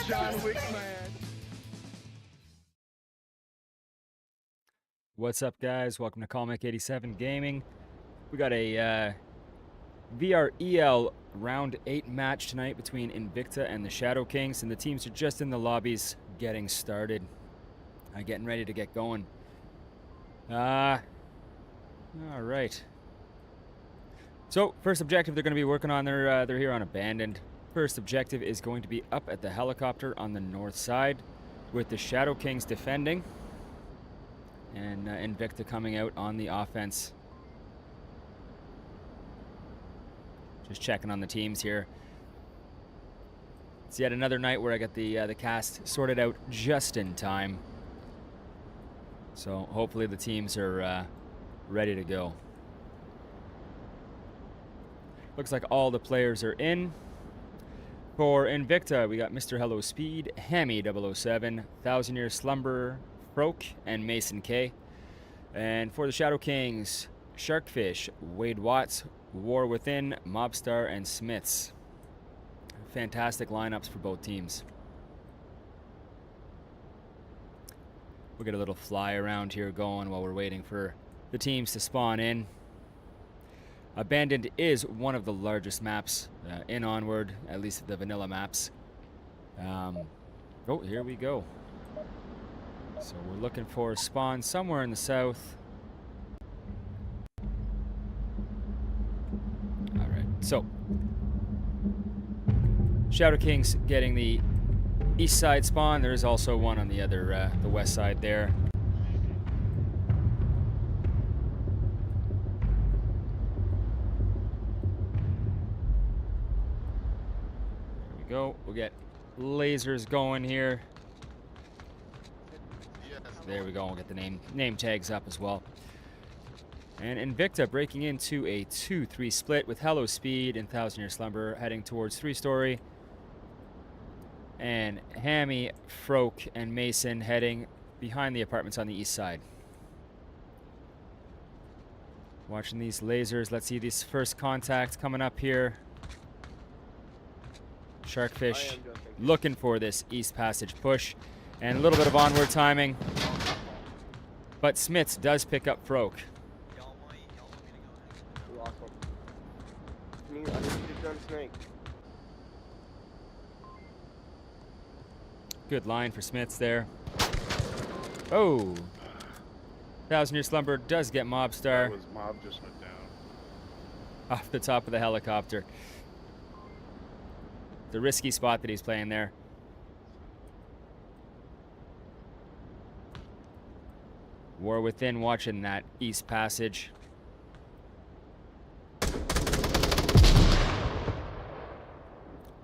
John Wick, man. What's up, guys? Welcome to Comic87 Gaming. We got a VREL Round 8 match tonight between Invicta and the Shadow Kings, and the teams are just in the lobbies getting started, getting ready to get going. All right. So, first objective they're going to be working on, they're here on Abandoned. First objective is going to be up at the helicopter on the north side, with the Shadow Kings defending, and Invicta coming out on the offense. Just checking on the teams here. It's yet another night where I got the cast sorted out just in time. So hopefully the teams are ready to go. Looks like all the players are in. For Invicta, we got Mr. Hello Speed, Hammy 007, 1,000 Year Slumber, Froke, and Mason K. And for the Shadow Kings, Sharkfish, Wade Watts, War Within, Mobstar, and Smiths. Fantastic lineups for both teams. We'll get a little fly around here going while we're waiting for the teams to spawn in. Abandoned is one of the largest maps in Onward, at least the vanilla maps. Oh, here we go. So we're looking for a spawn somewhere in the south. Alright, so Shadow Kings getting the east side spawn. There's also one on the other, the west side there. There we go. We'll get lasers going here. There we go. We'll get the name tags up as well. And Invicta breaking into a 2-3 split with Hello Speed and 1,000 Year Slumber heading towards 3-story. And Hammy, Froke, and Mason heading behind the apartments on the east side. Watching these lasers. Let's see this first contact coming up here. Sharkfish looking for this east passage push. And a little bit of onward timing. But Smiths does pick up Froke. Good line for Smiths there. Oh! 1,000 Year Slumber does get Mobstar. That was Mob just went down. Off the top of the helicopter. The risky spot that he's playing there. War Within watching that east passage.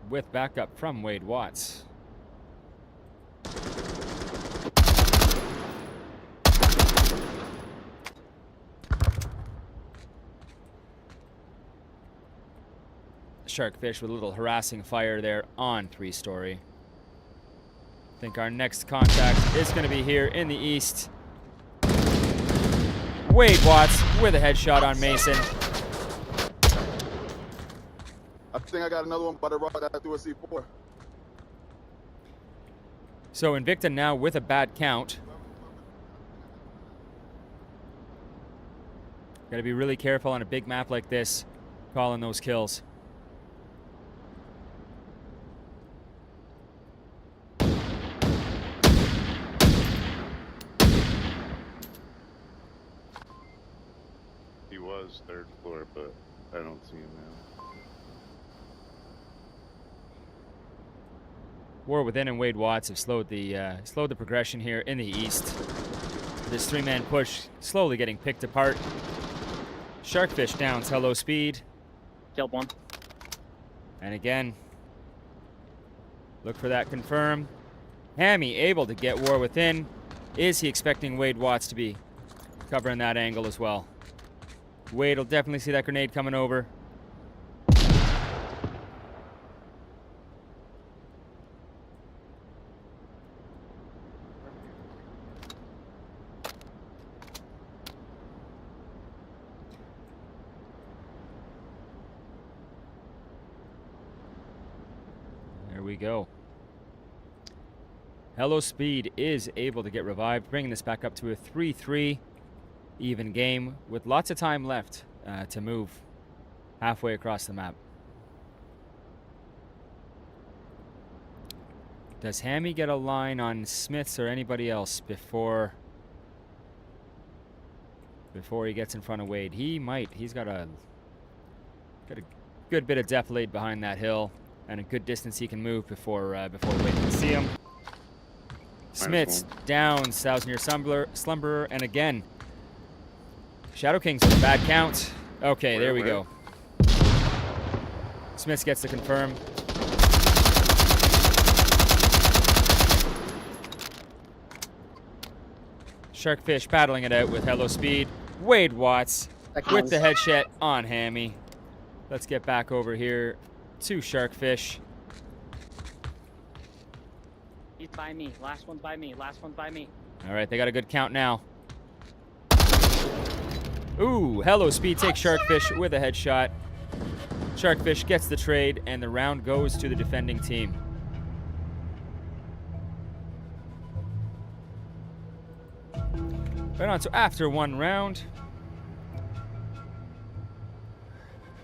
With backup from Wade Watts. Sharkfish with a little harassing fire there on 3-story. I think our next contact is going to be here in the east. Wade Watts with a headshot on Mason. I think I got another one by the rock that I threw a C4. So Invicta now with a bad count. Got to be really careful on a big map like this, calling those kills. He was 3rd floor, but I don't see him now. War Within and Wade Watts have slowed the progression here in the east. This 3-man push slowly getting picked apart. Sharkfish downs Hello Speed. Killed one. And again, look for that confirm. Hammy able to get War Within. Is he expecting Wade Watts to be covering that angle as well? Wade will definitely see that grenade coming over. we go. Hello Speed is able to get revived, bringing this back up to a 3-3 even game with lots of time left to move halfway across the map. Does Hammy get a line on Smiths or anybody else before he gets in front of Wade? He might. He's got a good bit of depth laid behind that hill and a good distance he can move before Wade can see him. Smiths downs Thousand Year Slumberer, and again, Shadow Kings with a bad count. Okay, there we go. Smiths gets to confirm. Sharkfish battling it out with Hello Speed. Wade Watts with the headshot on Hammy. Let's get back over here to Sharkfish. He's by me. Last one's by me. Last one's by me. All right, they got a good count now. Ooh, Hello Speed takes Sharkfish with a headshot. Sharkfish gets the trade, and the round goes to the defending team. Right on, so after one round,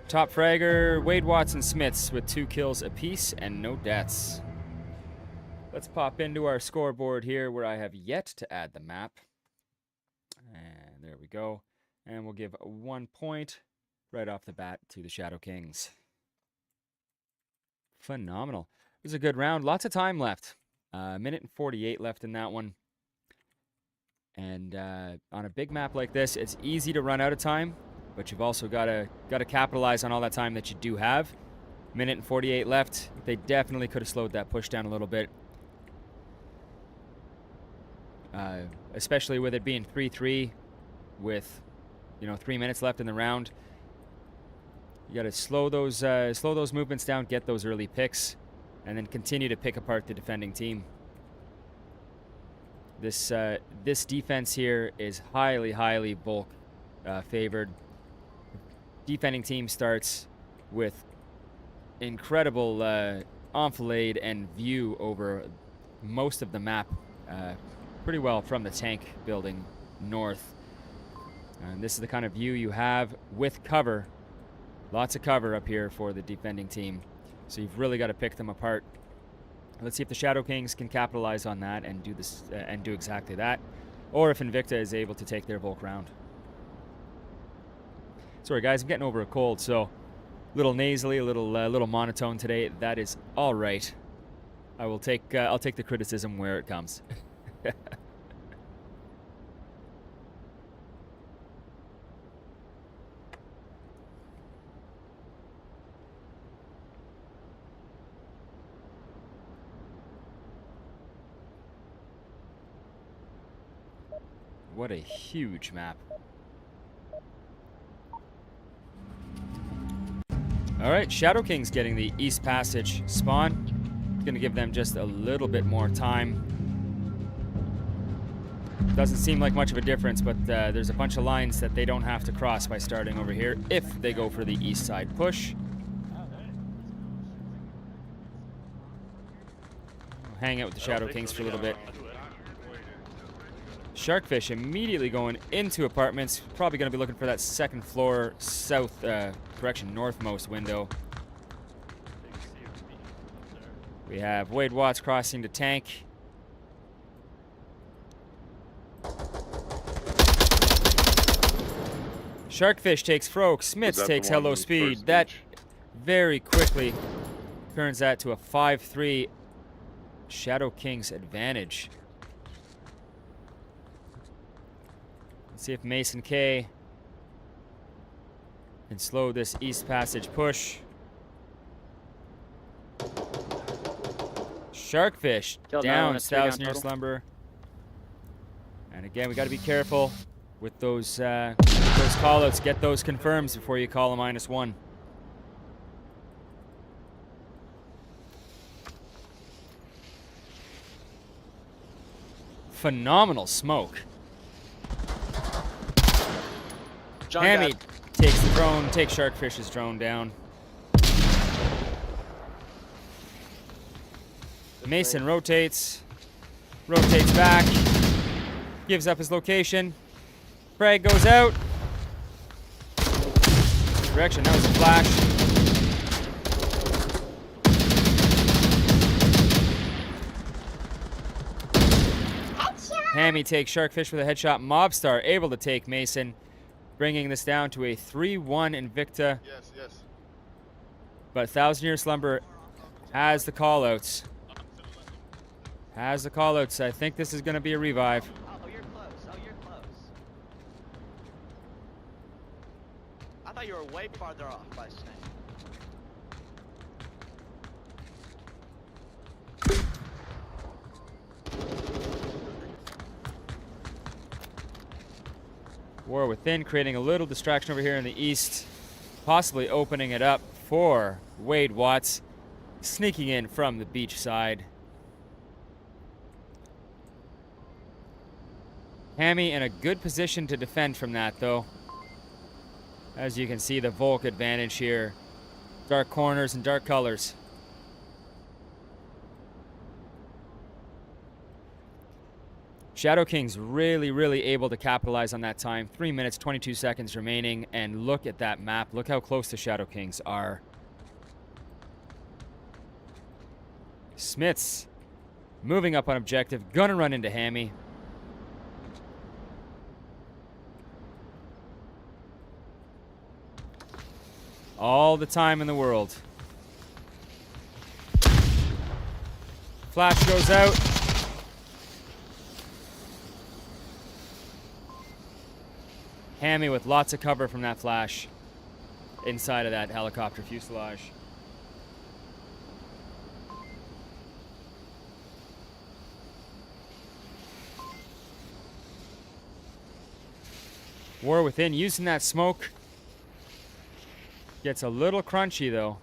top fragger, Wade Watson Smiths with 2 kills apiece and no deaths. Let's pop into our scoreboard here where I have yet to add the map. And there we go. And we'll give 1 point right off the bat to the Shadow Kings. Phenomenal. It was a good round. Lots of time left. Minute and 48 left in that one. And on a big map like this, it's easy to run out of time, but you've also got to capitalize on all that time that you do have. Minute and 48 left. They definitely could have slowed that push down a little bit, especially with it being 3-3, with 3 minutes left in the round. You got to slow those movements down, get those early picks, and then continue to pick apart the defending team. This defense here is highly bulk favored. Defending team starts with incredible enfilade and view over most of the map, pretty well from the tank building north. And this is the kind of view you have with cover. Lots of cover up here for the defending team. So you've really got to pick them apart. Let's see if the Shadow Kings can capitalize on that and do this and do exactly that, or if Invicta is able to take their bulk round. Sorry guys, I'm getting over a cold, so a little nasally, a little monotone today. That is all right. I'll take the criticism where it comes. What a huge map. All right, Shadow Kings getting the East Passage spawn. Going to give them just a little bit more time. Doesn't seem like much of a difference, but there's a bunch of lines that they don't have to cross by starting over here if they go for the east side push. Hang out with the Shadow Kings for a little bit. Sharkfish immediately going into apartments. Probably going to be looking for that second floor northmost window. We have Wade Watts crossing to tank. Sharkfish takes Froke. Smiths takes Hello Speed. That very quickly turns that to a 5-3 Shadow Kings advantage. Let's see if Mason K can slow this East Passage push. Sharkfish down Thousand Year Slumber. And again, we got to be careful with those callouts. Get those confirms before you call a -1. Phenomenal smoke. Hammy takes the drone, takes Sharkfish's drone down. Mason rotates back, gives up his location. Frag goes out. Direction, that was a flash. Hammy takes Sharkfish with a headshot. Mobstar able to take Mason, bringing this down to a 3-1 Invicta. Yes. But Thousand Year Slumber has the callouts. I think this is going to be a revive. Oh, you're close. I thought you were way farther off by Snake. War Within creating a little distraction over here in the east, possibly opening it up for Wade Watts, sneaking in from the beach side. Hammy in a good position to defend from that, though. As you can see, the Volk advantage here. Dark corners and dark colors. Shadow Kings really able to capitalize on that time. 3 minutes, 22 seconds remaining. And look at that map. Look how close the Shadow Kings are. Smiths moving up on objective. Gonna run into Hammy. All the time in the world. Flash goes out. Hammy with lots of cover from that flash inside of that helicopter fuselage. War Within using that smoke. Gets a little crunchy though.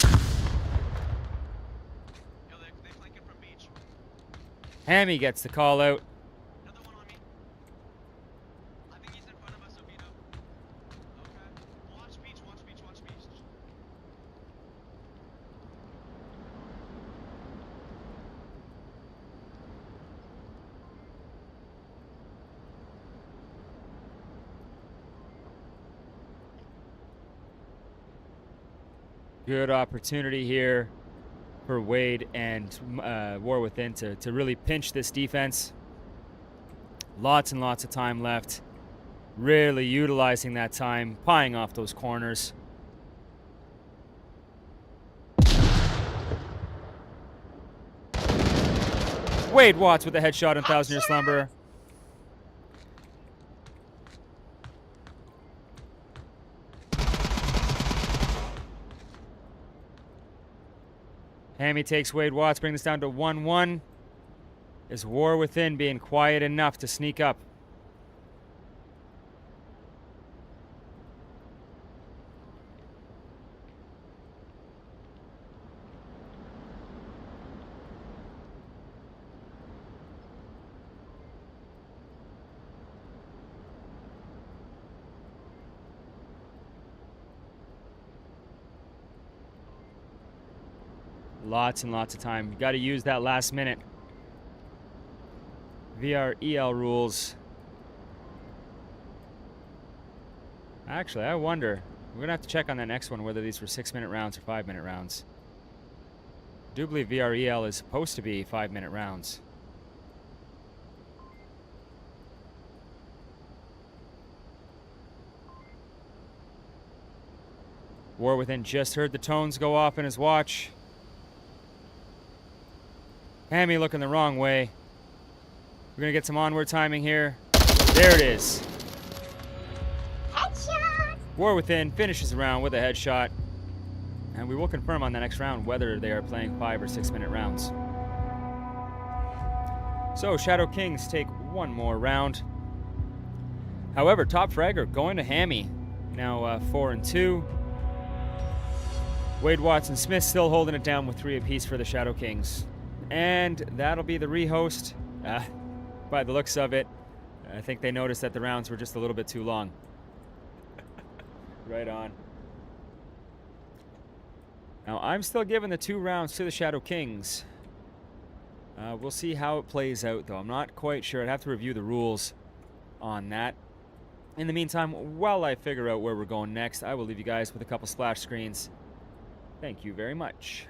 They flanking from beach. Hammy gets the call out. Another one on me. I think he's in front of us, Oviedo. Okay. Watch beach. Good opportunity here for Wade and War Within to really pinch this defense. Lots and lots of time left. Really utilizing that time, pieing off those corners. Wade Watts with a headshot in Thousand Year Slumber. Hammy takes Wade Watts, bring this down to 1-1. Is War Within being quiet enough to sneak up? Lots and lots of time. You got to use that last minute. VREL rules. Actually, I wonder. We're going to have to check on that next one whether these were 6-minute rounds or 5-minute rounds. I do believe VREL is supposed to be 5-minute rounds. War Within just heard the tones go off in his watch. Hammy looking the wrong way. We're going to get some onward timing here. There it is. Headshot! War Within finishes the round with a headshot. And we will confirm on the next round whether they are playing 5 or 6-minute rounds. So, Shadow Kings take one more round. However, top fragger going to Hammy. Now 4-2. Wade Watson Smith still holding it down with 3 apiece for the Shadow Kings. And that'll be the rehost. By the looks of it, I think they noticed that the rounds were just a little bit too long. Right on. Now, I'm still giving the 2 rounds to the Shadow Kings. We'll see how it plays out, though. I'm not quite sure. I'd have to review the rules on that. In the meantime, while I figure out where we're going next, I will leave you guys with a couple splash screens. Thank you very much.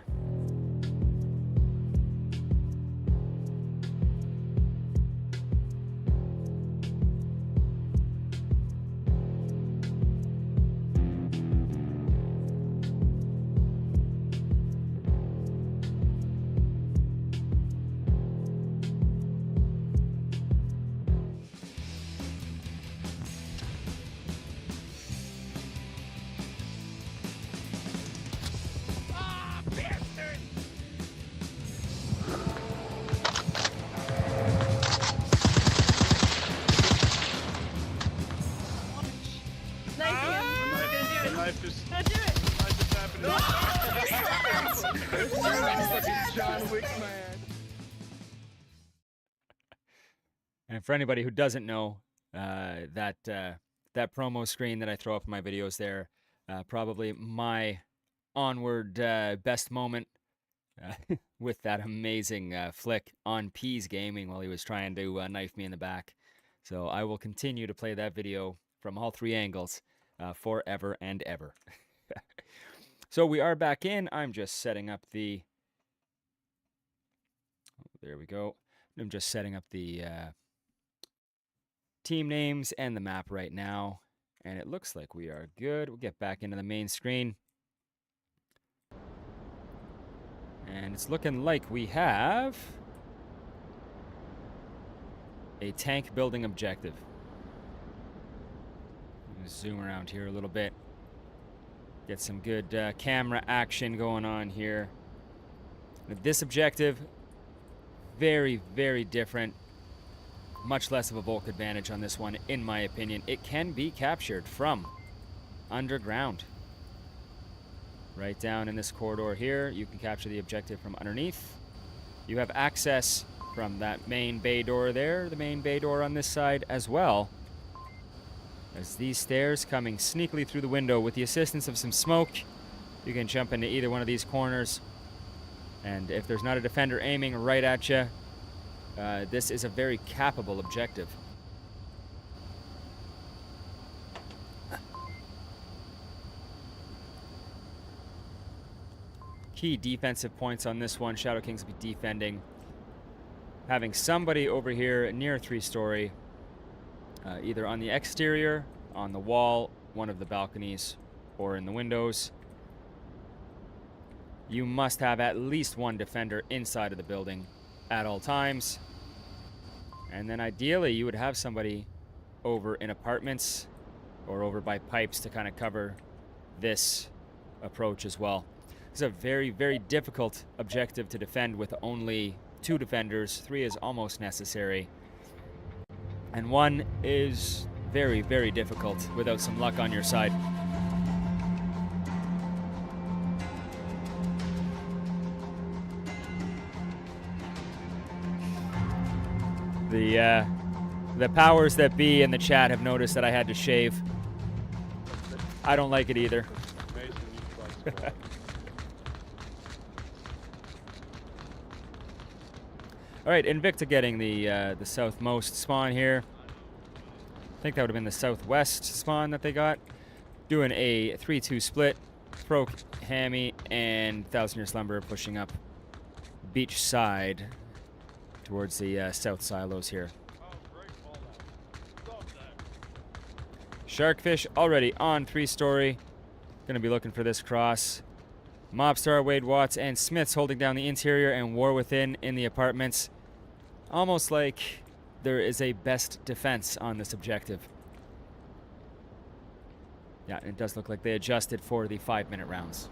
The knife just happened. John Wick, man. And for anybody who doesn't know, that promo screen that I throw up in my videos there, probably my Onward best moment with that amazing flick on Peas Gaming while he was trying to knife me in the back. So I will continue to play that video from all 3 angles forever and ever. So we are back in. I'm just setting up the... there we go. I'm just setting up the team names and the map right now. And it looks like we are good. We'll get back into the main screen. And it's looking like we have a tank building objective. Zoom around here a little bit. Get some good camera action going on here. This objective, very, very different. Much less of a bulk advantage on this one, in my opinion. It can be captured from underground. Right down in this corridor here, you can capture the objective from underneath. You have access from that main bay door there, the main bay door on this side as well. As these stairs coming sneakily through the window with the assistance of some smoke, you can jump into either one of these corners. And if there's not a defender aiming right at you, this is a very capable objective. Key defensive points on this one. Shadow Kings will be defending. Having somebody over here near 3-story, either on the exterior, on the wall, one of the balconies, or in the windows. You must have at least one defender inside of the building at all times. And then ideally you would have somebody over in apartments or over by pipes to kind of cover this approach as well. It's a very, very difficult objective to defend with only 2 defenders. 3 is almost necessary. And 1 is very, very difficult without some luck on your side. The powers that be in the chat have noticed that I had to shave. I don't like it either. All right, Invicta getting the southmost spawn here. I think that would have been the southwest spawn that they got. Doing a 3-2 split. Proc, Hammy, and 1000 Year Slumber pushing up beach side towards the south silos here. Sharkfish already on 3-story. Gonna be looking for this cross. Mobstar, Wade Watts, and Smiths holding down the interior and War Within in the apartments. Almost like there is a best defense on this objective. Yeah, it does look like they adjusted for the 5-minute rounds.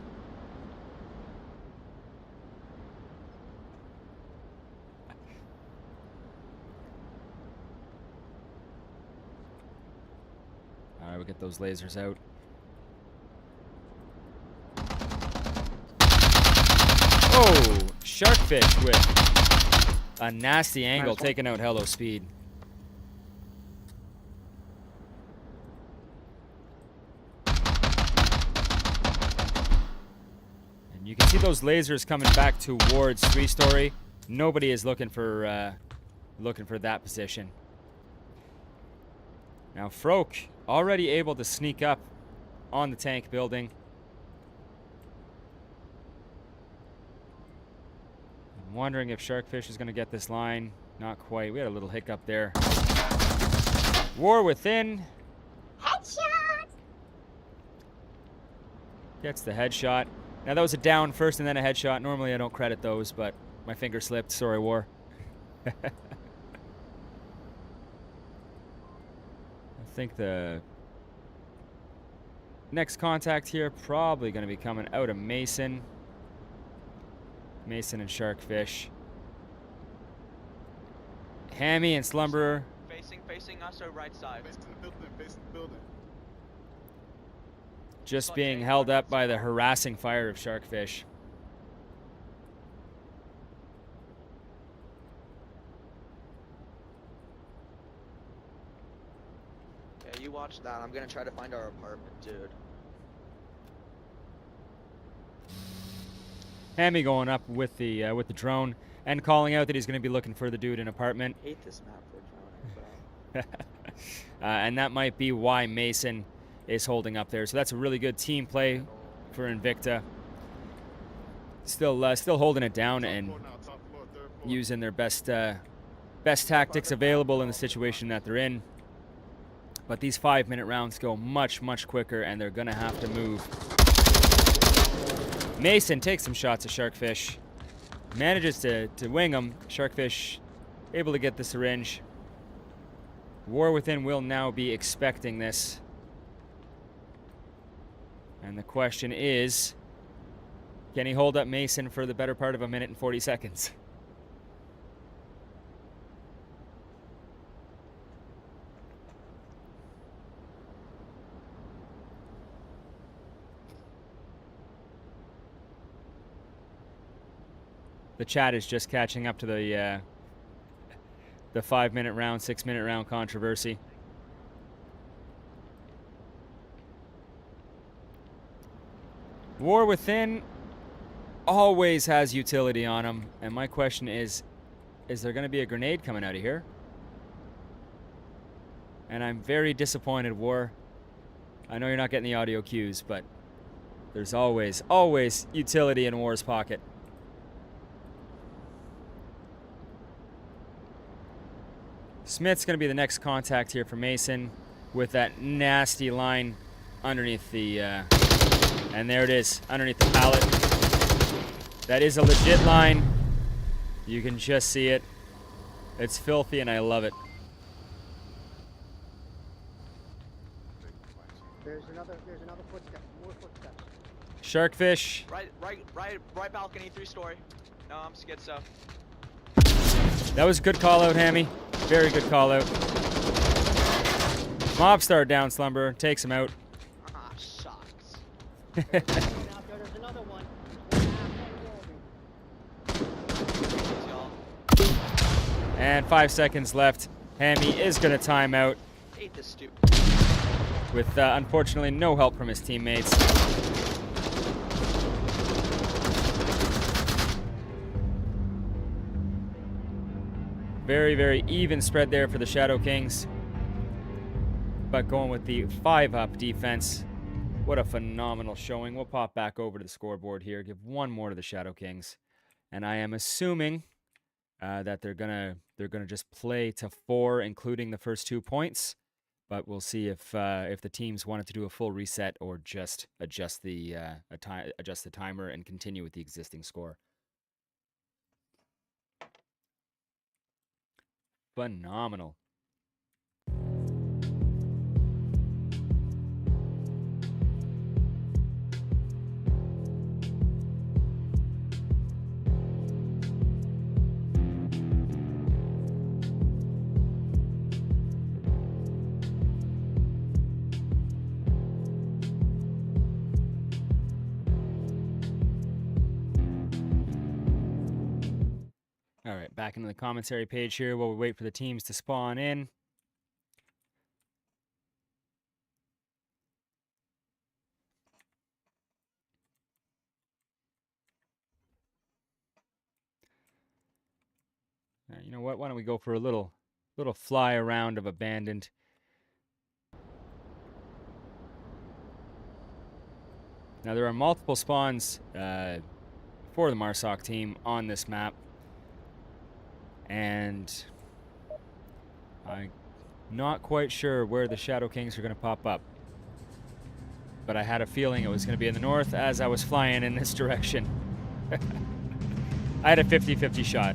All right, we'll get those lasers out. Oh, Sharkfish with a nasty angle, taking out Hello Speed. And you can see those lasers coming back towards 3-story. Nobody is looking for that position. Now Froke already able to sneak up on the tank building. I'm wondering if Sharkfish is going to get this line. Not quite. We had a little hiccup there. War within. Headshot! Gets the headshot. Now that was a down first and then a headshot. Normally I don't credit those, but my finger slipped. Sorry, War. I think the next contact here probably going to be coming out of Mason. Mason and Sharkfish. Hammy and Slumberer. Facing us or right side. Face the building. Just being held up by the harassing fire of Sharkfish. Yeah, you watch that. I'm gonna try to find our apartment, dude. Hammy going up with the drone and calling out that he's going to be looking for the dude in apartment. I hate this map for drowning, bro. And that might be why Mason is holding up there. So that's a really good team play for Invicta. Still holding it down and using their best tactics available in the situation that they're in. But these 5-minute rounds go much, much quicker, and they're going to have to move. Mason takes some shots at Sharkfish. Manages to wing him. Sharkfish able to get the syringe. War Within will now be expecting this. And the question is, can he hold up Mason for the better part of 1 minute and 40 seconds? The chat is just catching up to the 5-minute round, 6-minute round controversy. War Within always has utility on him, and my question is there going to be a grenade coming out of here? And I'm very disappointed, War. I know you're not getting the audio cues, but there's always utility in War's pocket. Smith's going to be the next contact here for Mason with that nasty line underneath the, and there it is, underneath the pallet. That is a legit line. You can just see it. It's filthy and I love it. There's another footstep, more footsteps. Sharkfish. Right balcony, 3-story. No, I'm schizo. That was a good call out, Hammy. Very good call out. Mobstar down, Slumber. Takes him out. Ah, shucks. There's another one. And 5 seconds left. Hammy is going to time out Hate this stupid. with unfortunately no help from his teammates. Very, very even spread there for the Shadow Kings. But going with the 5-up defense. What a phenomenal showing. We'll pop back over to the scoreboard here. Give one more to the Shadow Kings. And I am assuming that they're gonna just play to 4, including the first 2 points. But we'll see if the teams wanted to do a full reset or just adjust the timer and continue with the existing score. Phenomenal. All right, back into the commentary page here while we wait for the teams to spawn in. You know what? Why don't we go for a little fly around of abandoned. Now there are multiple spawns for the Marsoc team on this map, and I'm not quite sure where the Shadow Kings are going to pop up. But I had a feeling it was going to be in the north as I was flying in this direction. I had a 50-50 shot.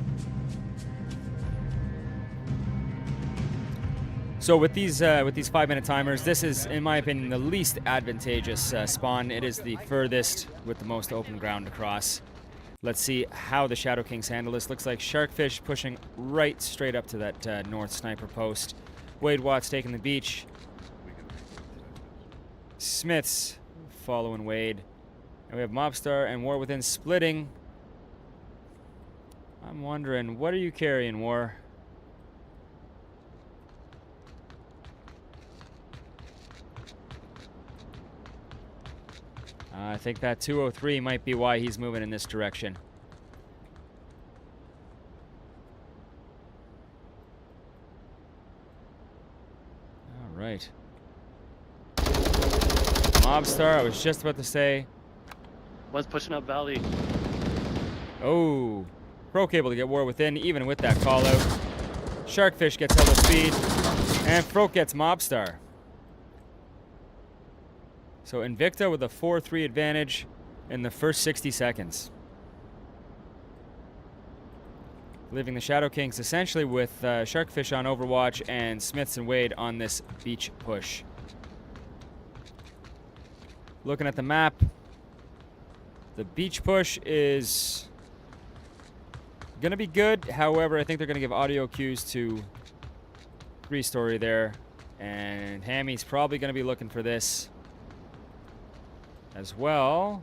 So with these 5-minute timers, this is, in my opinion, the least advantageous spawn. It is the furthest with the most open ground across. Let's see how the Shadow Kings handle this. Looks like Sharkfish pushing right straight up to that north sniper post. Wade Watts taking the beach. Smith's following Wade. And we have Mobstar and War Within splitting. I'm wondering, what are you carrying, War? I think that 203 might be why he's moving in this direction. All right. Mobstar, I was just about to say. Was pushing up valley. Oh. Pro Cable to get War Within, even with that call out. Sharkfish gets hella speed. And Froke gets Mobstar. So Invicta with a 4-3 advantage in the first 60 seconds. Leaving the Shadow Kings essentially with Sharkfish on Overwatch and Smiths and Wade on this beach push. Looking at the map, the beach push is going to be good. However, I think they're going to give audio cues to 3-story there. And Hammy's probably going to be looking for this as well.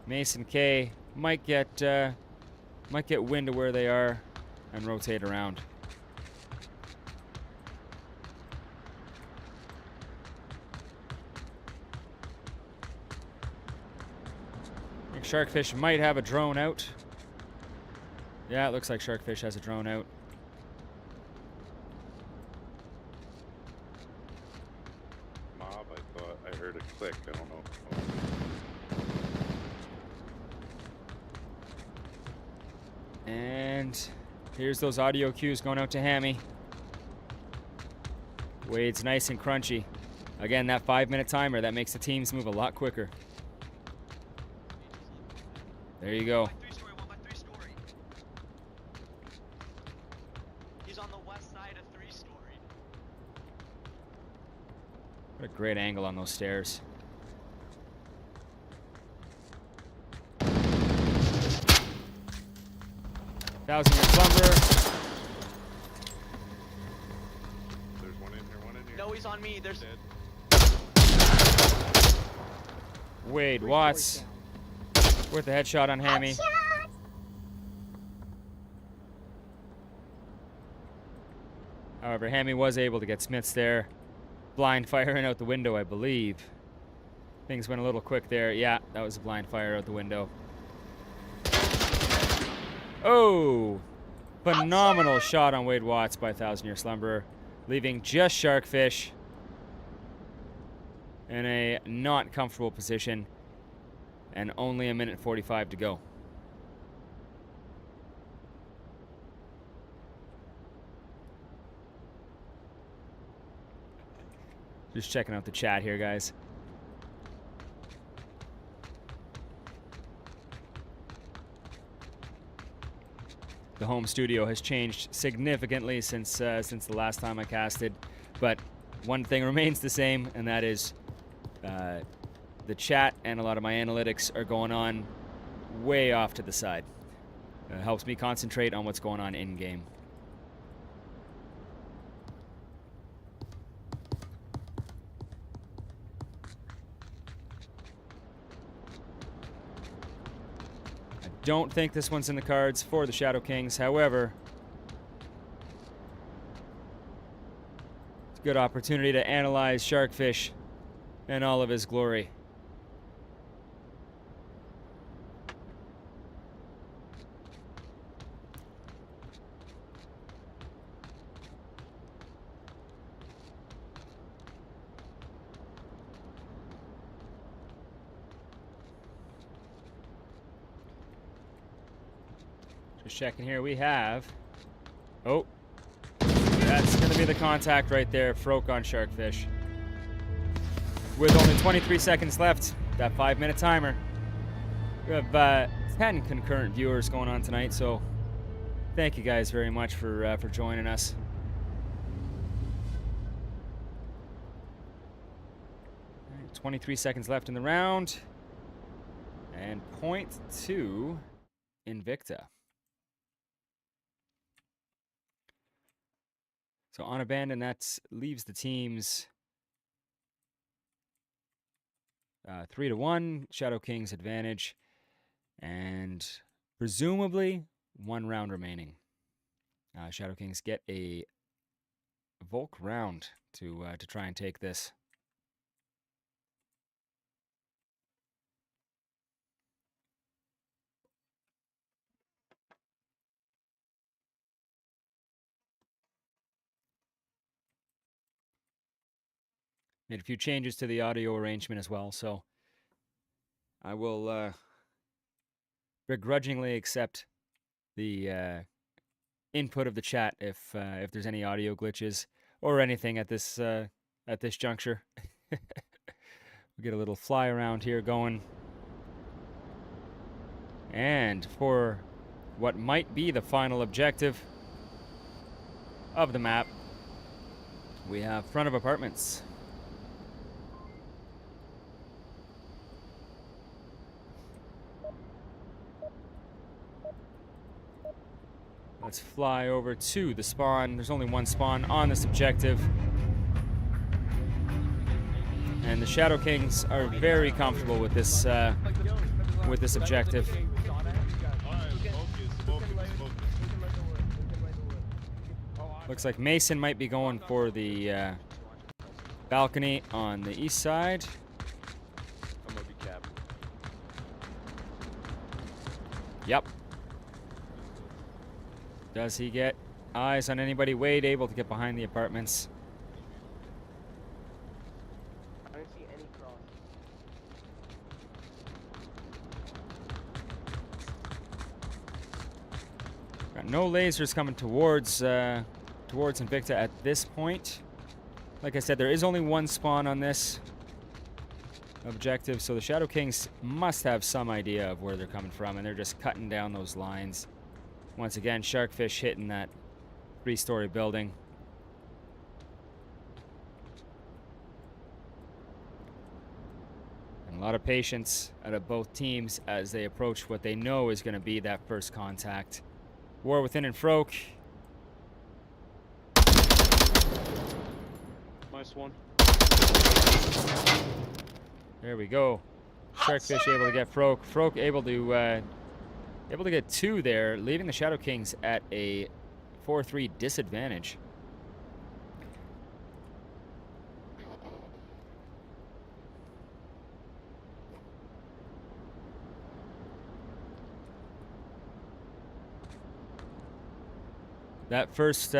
Mason K might get wind of where they are and rotate around. I think Sharkfish might have a drone out. Yeah, it looks like Sharkfish has a drone out. Mob, I thought I heard a click. I don't know. And here's those audio cues going out to Hammy. Wade's nice and crunchy. Again, that 5-minute timer, that makes the teams move a lot quicker. There you go. 1 by 3-story. He's on the west side of 3-story. What a great angle on those stairs. Thousand-year slumber. There's one in here, one in here. No, he's on me. There's Dead. Wade 3 Watts stories with the headshot on Hammy. However, Hammy was able to get Smiths there. Blind firing out the window, I believe. Things went a little quick there. Yeah, that was a blind fire out the window. Oh! Phenomenal shot on Wade Watts by Thousand-Year Slumberer, leaving just Sharkfish in a not comfortable position, and only 1:45 to go. Just checking out the chat here, guys. The home studio has changed significantly since the last time I casted, but one thing remains the same, and that is the chat and a lot of my analytics are going on way off to the side. It helps me concentrate on what's going on in game. Don't think this one's in the cards for the Shadow Kings. However, it's a good opportunity to analyze Sharkfish in all of his glory. Just checking here. We have. Oh. That's going to be the contact right there. Froke on Sharkfish. With only 23 seconds left. That 5-minute timer. We have 10 concurrent viewers going on tonight, so thank you guys very much for joining us. All right, 23 seconds left in the round. And point to Invicta. So on abandon, that leaves the teams 3-1, Shadow Kings advantage, and presumably 1 round remaining. Shadow Kings get a Volk round to try and take this. Made a few changes to the audio arrangement as well, so I will begrudgingly accept the input of the chat if there's any audio glitches or anything at this juncture. We get a little fly around here going, and for what might be the final objective of the map, we have front of apartments. Let's fly over to the spawn. There's only 1 spawn on this objective. And the Shadow Kings are very comfortable with this objective. Looks like Mason might be going for the balcony on the east side. I'm gonna be capped. Yep. Does he get eyes on anybody? Wade able to get behind the apartments. I don't see any cross. Got no lasers coming towards Invicta at this point. Like I said, there is only 1 spawn on this objective, so the Shadow Kings must have some idea of where they're coming from, and they're just cutting down those lines. Once again, Sharkfish hitting that 3-story building. And a lot of patience out of both teams as they approach what they know is going to be that first contact. War within and Froke. Nice one. There we go. Sharkfish able to get Froke. Froke able to get 2 there, leaving the Shadow Kings at a 4-3 disadvantage. That first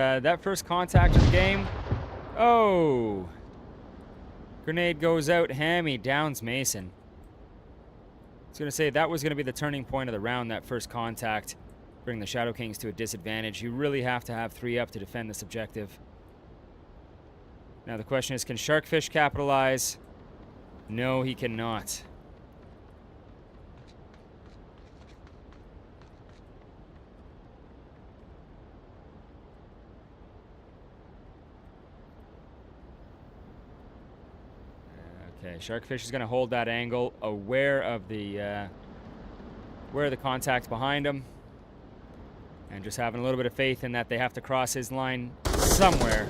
contact of the game. Oh! Grenade goes out. Hammy downs Mason. I was going to say that was going to be the turning point of the round, that first contact. Bring the Shadow Kings to a disadvantage. You really have to have 3 up to defend this objective. Now the question is, can Sharkfish capitalize? No, he cannot. Okay, Sharkfish is going to hold that angle, aware of the contact behind him, and just having a little bit of faith in that they have to cross his line somewhere.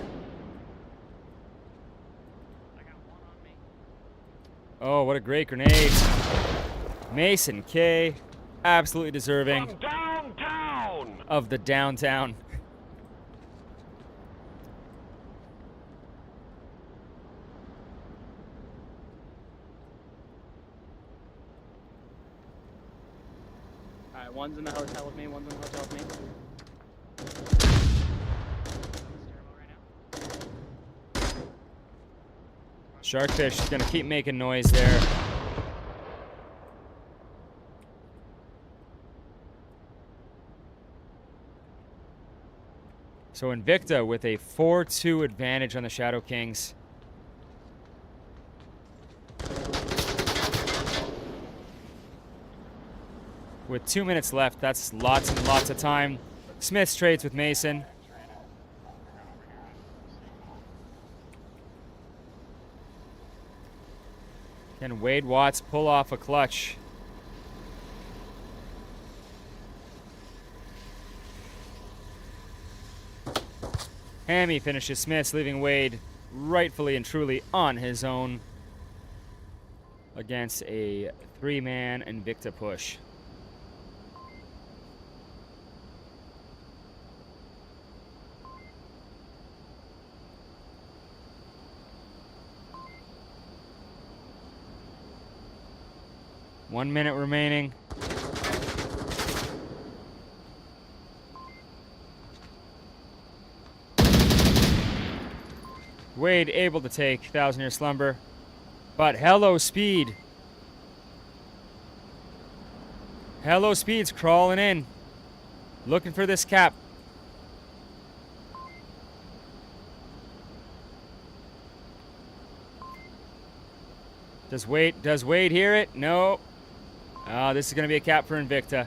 Oh, what a great grenade! Mason K, absolutely deserving From downtown! of the downtown. Alright, one's in the hotel with me, one's in the hotel with me. Sharkfish is gonna keep making noise there. So Invicta with a 4-2 advantage on the Shadow Kings. With 2 minutes left, that's lots and lots of time. Smith trades with Mason. Can Wade Watts pull off a clutch? Hammy finishes Smith's, leaving Wade rightfully and truly on his own against a 3-man Invicta push. One minute remaining. Wade able to take 1,000-Year Slumber, but Hello Speed. Hello Speed's crawling in, looking for this cap. Does Wade hear it? No. Oh, this is going to be a cap for Invicta.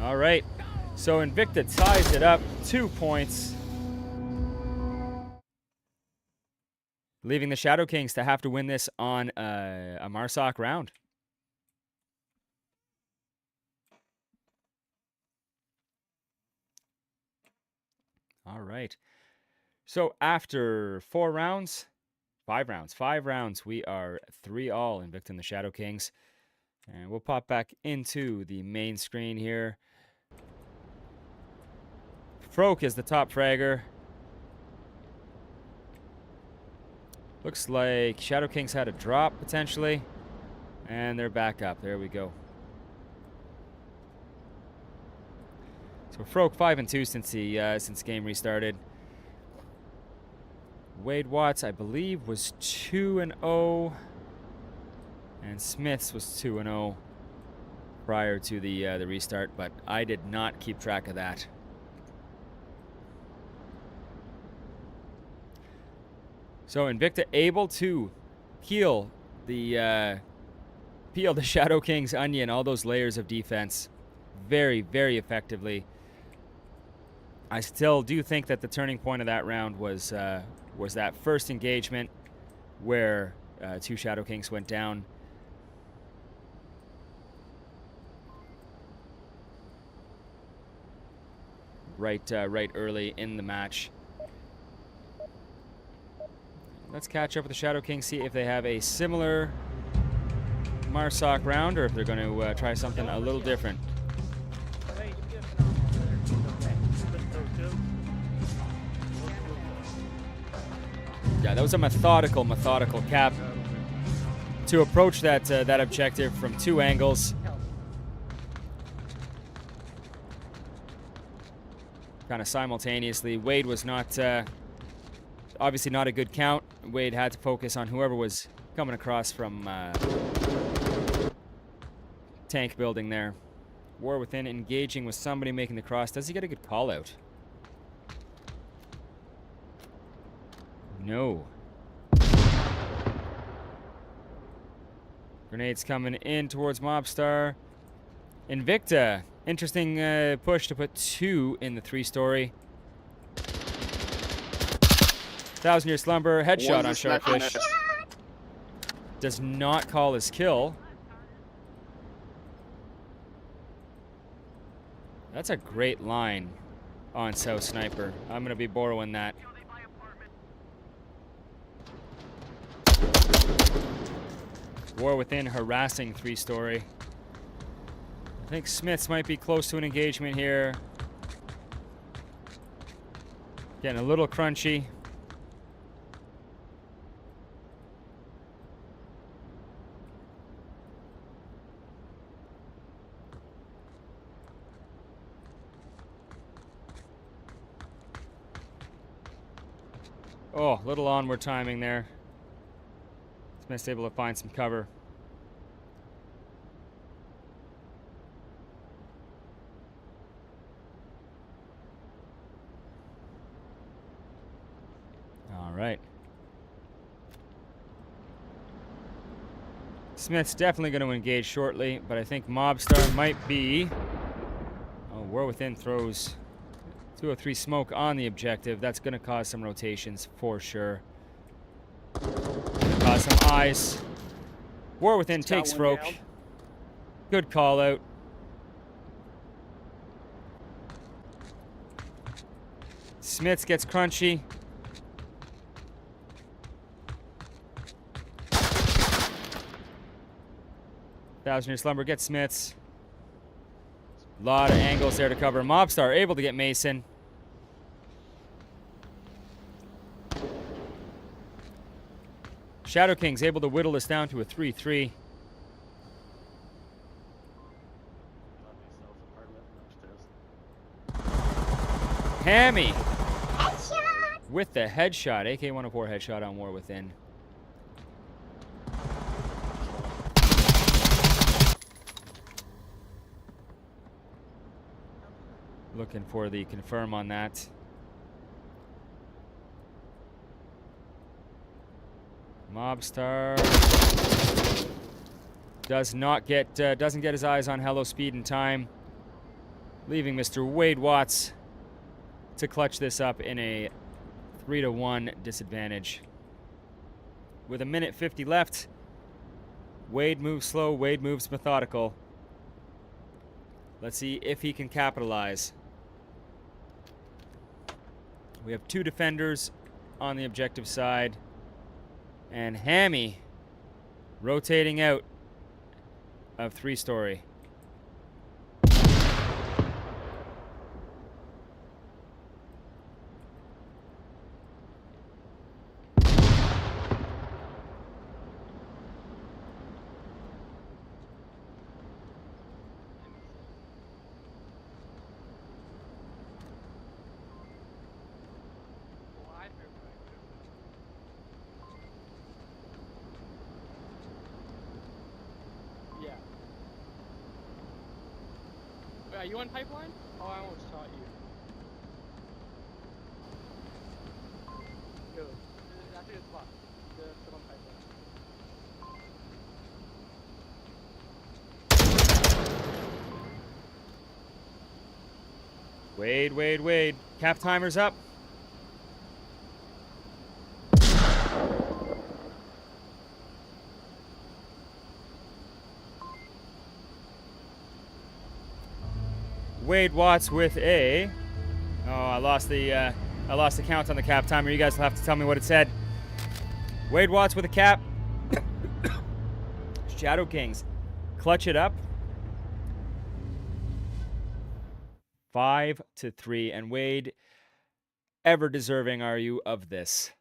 All right. So Invicta ties it up, 2 points. Leaving the Shadow Kings to have to win this on a Marsoc round. All right. So after 5 rounds, we are 3-all Invicta and the Shadow Kings. And we'll pop back into the main screen here. Froke is the top fragger. Looks like Shadow Kings had a drop, potentially. And they're back up. There we go. So Froke 5-2 since game restarted. Wade Watts, I believe, was 2-0. And Smith's was 2-0 prior to the restart, but I did not keep track of that. So Invicta able to peel the Shadow King's onion, all those layers of defense, very, very effectively. I still do think that the turning point of that round was that first engagement where 2 Shadow Kings went down. Right early in the match. Let's catch up with the Shadow Kings, see if they have a similar Marsoc round or if they're going to try something a little different. Yeah, that was a methodical cap to approach that objective from 2 angles. Kind of simultaneously. Wade was not, obviously not a good count. Wade had to focus on whoever was coming across from tank building there. War within, engaging with somebody making the cross. Does he get a good call out? No. Grenades coming in towards Mobstar. Invicta. Interesting push to put 2 in the 3-story. 1,000-Year Slumber. Headshot on Sharkfish. Does not call his kill. That's a great line on South Sniper. I'm going to be borrowing that. War within, harassing 3-story. I think Smiths might be close to an engagement here. Getting a little crunchy. Oh, little onward timing there. Smith's able to find some cover. right. Smith's definitely going to engage shortly, but I think Mobstar might be... Oh, War Within throws 203 smoke on the objective. That's going to cause some rotations for sure. Cause some eyes. War Within It's got takes one Froke. down. Good call out. Smiths gets crunchy. Thousand Year Slumber gets Smiths. A lot of angles there to cover. Mobstar able to get Mason. Shadow King's able to whittle this down to a 3-3. Hammy with the headshot. AK-104 headshot on War Within. Looking for the confirm on that. Mobstar doesn't get his eyes on Hello Speed in time, leaving Mr. Wade Watts to clutch this up in a 3-1 disadvantage. With 1:50 left, Wade moves slow, Wade moves methodical. Let's see if he can capitalize. We have 2 defenders on the objective side. And Hammy rotating out of 3-story. Yeah. Wait, are you on pipeline? Oh, I almost shot you. Good. That's a good spot. Still on pipeline. Wade. Cap timer's up. Wade Watts with a... Oh, I lost the count on the cap timer. You guys will have to tell me what it said. Wade Watts with a cap. Shadow Kings clutch it up. 5-3. And Wade, ever deserving are you of this?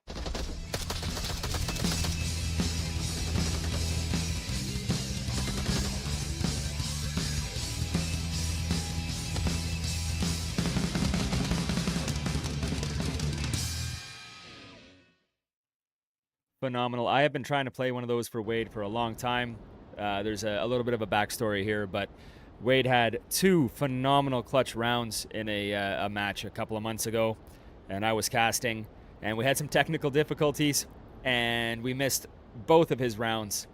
Phenomenal. I have been trying to play one of those for Wade for a long time. There's a little bit of a backstory here, but Wade had 2 phenomenal clutch rounds in a match a couple of months ago, and I was casting, and we had some technical difficulties, and we missed both of his rounds.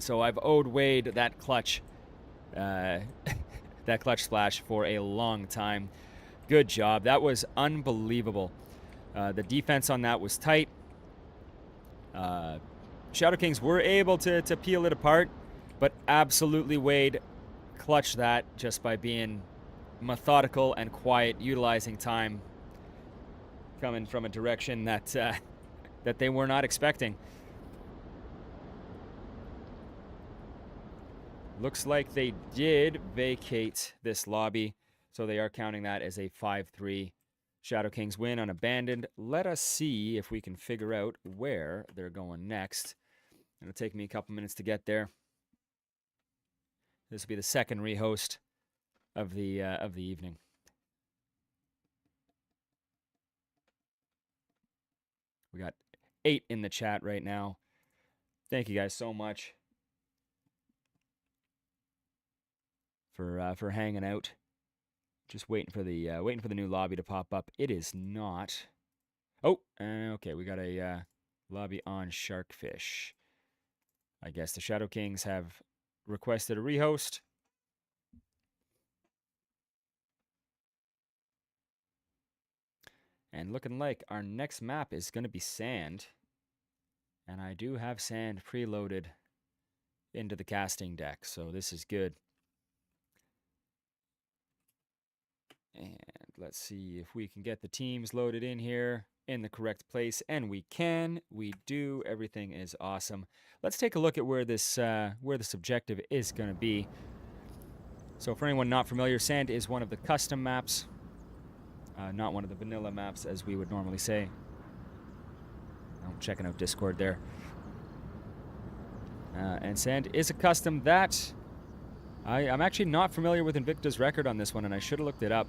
So I've owed Wade that clutch splash for a long time. Good job. That was unbelievable. The defense on that was tight. Shadow Kings were able to peel it apart, but absolutely Wade clutched that just by being methodical and quiet, utilizing time coming from a direction that that they were not expecting. Looks like they did vacate this lobby, so they are counting that as a 5-3 Shadow Kings win on Abandoned. Let us see if we can figure out where they're going next. It'll take me a couple minutes to get there. This will be the second rehost of the evening. We got 8 in the chat right now. Thank you guys so much for hanging out. Just waiting for the new lobby to pop up. It is not. Oh, okay, we got a lobby on Sharkfish. I guess the Shadow Kings have requested a rehost. And looking like our next map is going to be sand. And I do have sand preloaded into the casting deck, so this is good. And let's see if we can get the teams loaded in here in the correct place, and we can. We do. Everything is awesome. Let's take a look at where this objective is going to be. So for anyone not familiar, sand is one of the custom maps, not one of the vanilla maps as we would normally say. I'm checking out Discord there. And sand is a custom that I'm actually not familiar with Invicta's record on this one, and I should have looked it up.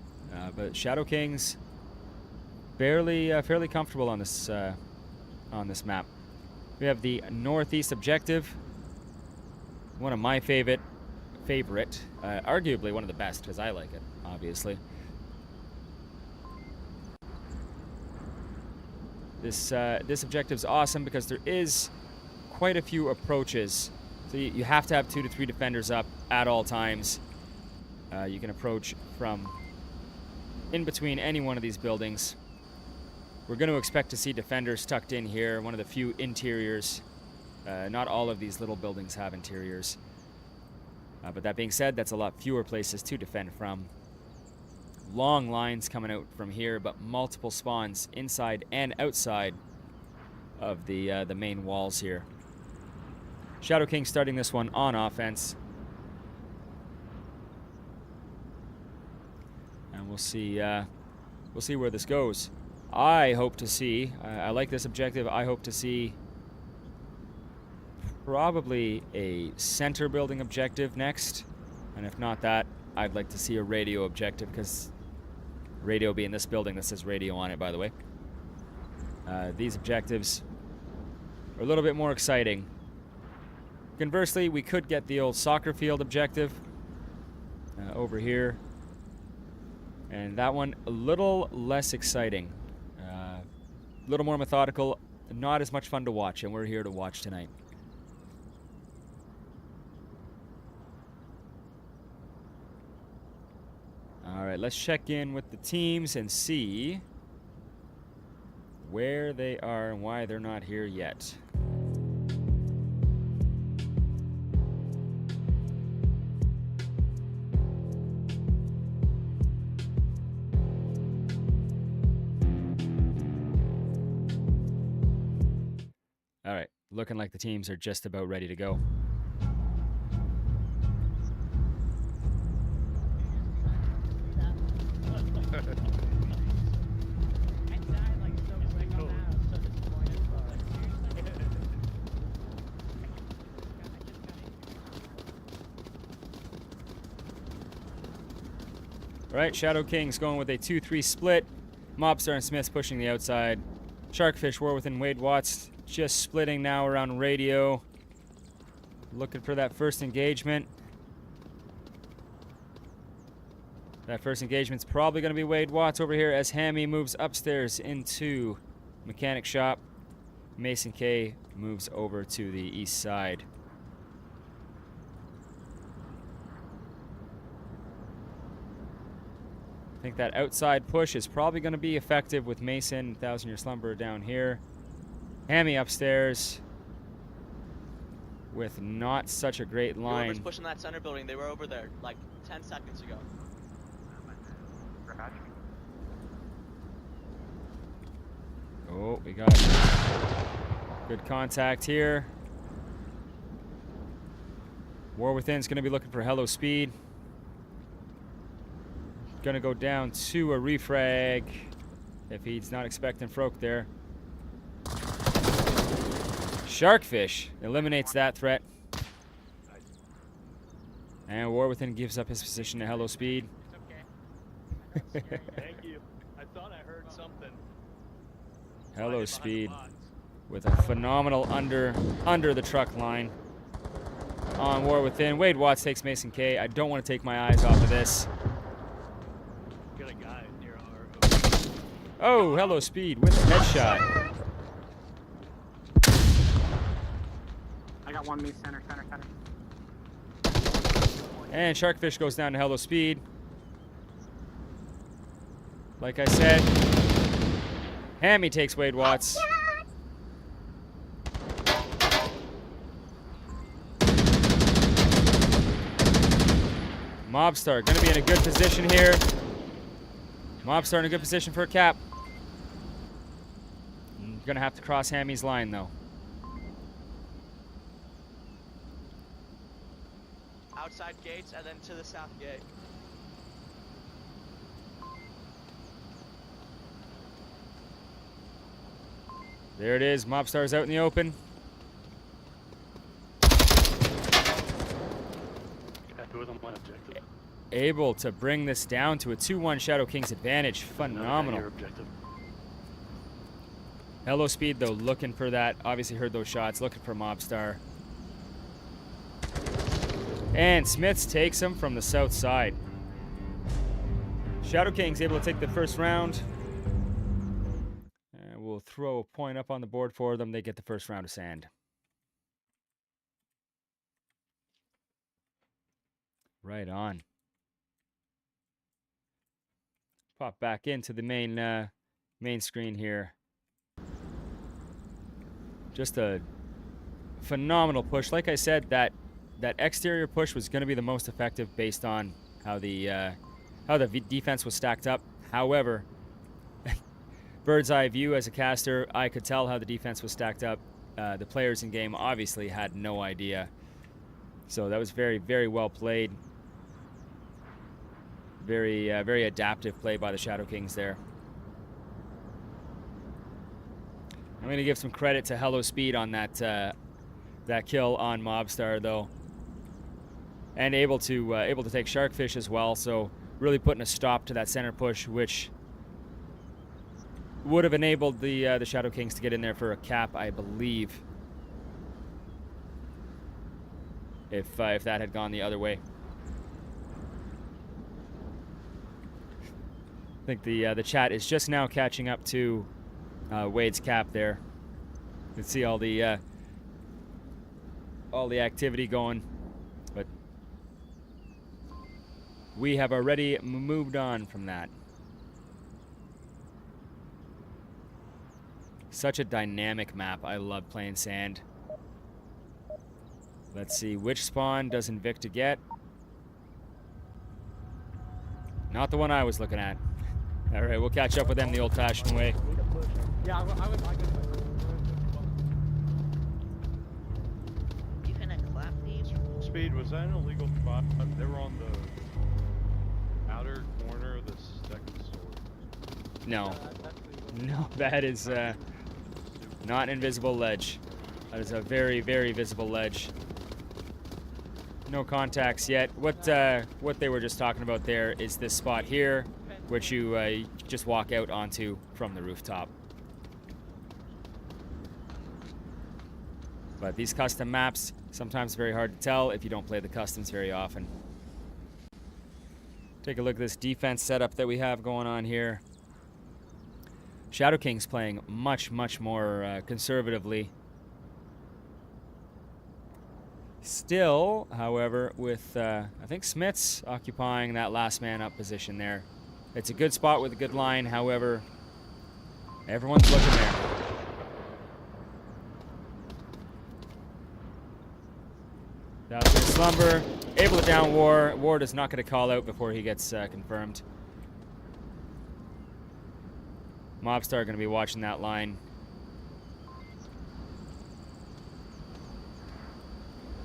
But Shadow Kings fairly comfortable on this map. We have the northeast objective, one of my favorite, arguably one of the best because I like it, obviously. This objective's awesome because there is quite a few approaches. So you have to have 2 to 3 defenders up at all times. You can approach from in between any one of these buildings. We're going to expect to see defenders tucked in here, one of the few interiors. Not all of these little buildings have interiors. But that being said, that's a lot fewer places to defend from. Long lines coming out from here, but multiple spawns inside and outside of the main walls here. Shadow King starting this one on offense. And we'll see where this goes. I hope to see, I like this objective, I hope to see probably a center building objective next. And if not that, I'd like to see a radio objective, because radio being this building that says radio on it, by the way. These objectives are a little bit more exciting. Conversely, we could get the old soccer field objective over here. And that one, a little less exciting. A little more methodical, not as much fun to watch, and we're here to watch tonight. Alright, let's check in with the teams and see where they are and why they're not here yet. Alright, looking like the teams are just about ready to go. Alright, Shadow Kings going with a 2-3 split. Mobstar and Smith pushing the outside. Sharkfish, War Within, Wade Watts just splitting now around radio. Looking for that first engagement. That first engagement's probably going to be Wade Watts over here as Hammy moves upstairs into Mechanic Shop. Mason K moves over to the east side. I think that outside push is probably going to be effective with Mason, 1000-Year Slumber down here. Hammy upstairs with not such a great line. Whoever's pushing that center building, they were over there like 10 seconds ago. Oh, we got good contact here. War Within's going to be looking for Hello Speed. Going to go down to a refrag if he's not expecting Froke there. Sharkfish eliminates that threat. And War Within gives up his position to Hello Speed. It's okay. Thank you. I thought I heard something. Hello Speed with a phenomenal under the truck line on War Within. Wade Watts takes Mason K. I don't want to take my eyes off of this. Got a guy near our. Oh, hello, Speed with a headshot. I got one me center. And Sharkfish goes down to hello, Speed. Like I said, Hammy takes Wade Watts. Mobstar going to be in a good position here. Mobstar in a good position for a cap. Going to have to cross Hammy's line, though. Outside gates and then to the south gate. There it is. Mobstar's out in the open. Able to bring this down to a 2-1 Shadow Kings advantage. Phenomenal. Hello, Speed, though, looking for that. Obviously heard those shots. Looking for Mobstar. And Smiths takes him from the south side. Shadow Kings able to take the first round. And we'll throw a point up on the board for them. They get the first round of sand. Right on. Pop back into the main screen here. Just a phenomenal push. Like I said, that exterior push was going to be the most effective based on how the defense was stacked up. However, bird's eye view as a caster, I could tell how the defense was stacked up. The players in game obviously had no idea. So that was very, very well played. Very, very adaptive play by the Shadow Kings there. I'm going to give some credit to Hello Speed on that kill on Mobstar, though, and able to take Sharkfish as well. So really putting a stop to that center push, which would have enabled the Shadow Kings to get in there for a cap, I believe, if that had gone the other way. I think the chat is just now catching up to Wade's cap there. You can see all the activity going, but we have already moved on from that. Such a dynamic map. I love playing sand. Let's see, which spawn does Invicta get? Not the one I was looking at. All right, we'll catch up with them the old-fashioned way. Yeah, I would. You gonna clap these? Speed, was that an illegal spot? They were on the outer corner of the second story. No. No, that is not an invisible ledge. That is a very, very visible ledge. No contacts yet. What they were just talking about there is this spot here, which you just walk out onto from the rooftop. But these custom maps, sometimes very hard to tell if you don't play the customs very often. Take a look at this defense setup that we have going on here. Shadow Kings playing much, much more conservatively. Still, however, with I think Smiths occupying that last man up position there. It's a good spot with a good line, however, everyone's looking there. That's good slumber. Able to down War. Ward is not going to call out before he gets confirmed. Mobstar going to be watching that line.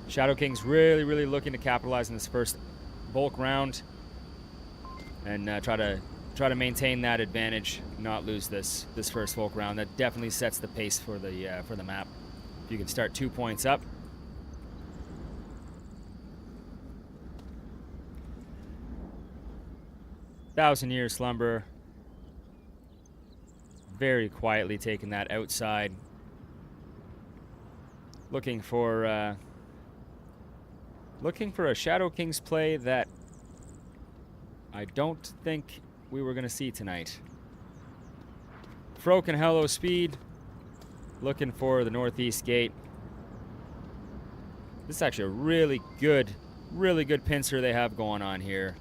Shadow Kings really, really looking to capitalize on this first bulk round and try to maintain that advantage, not lose this first bulk round. That definitely sets the pace for the map. If you can start 2 points up. Thousand Year Slumber. Very quietly taking that outside. Looking for a Shadow Kings play that I don't think we were going to see tonight. Froke and Hello Speed looking for the northeast gate. This is actually a really good pincer they have going on here.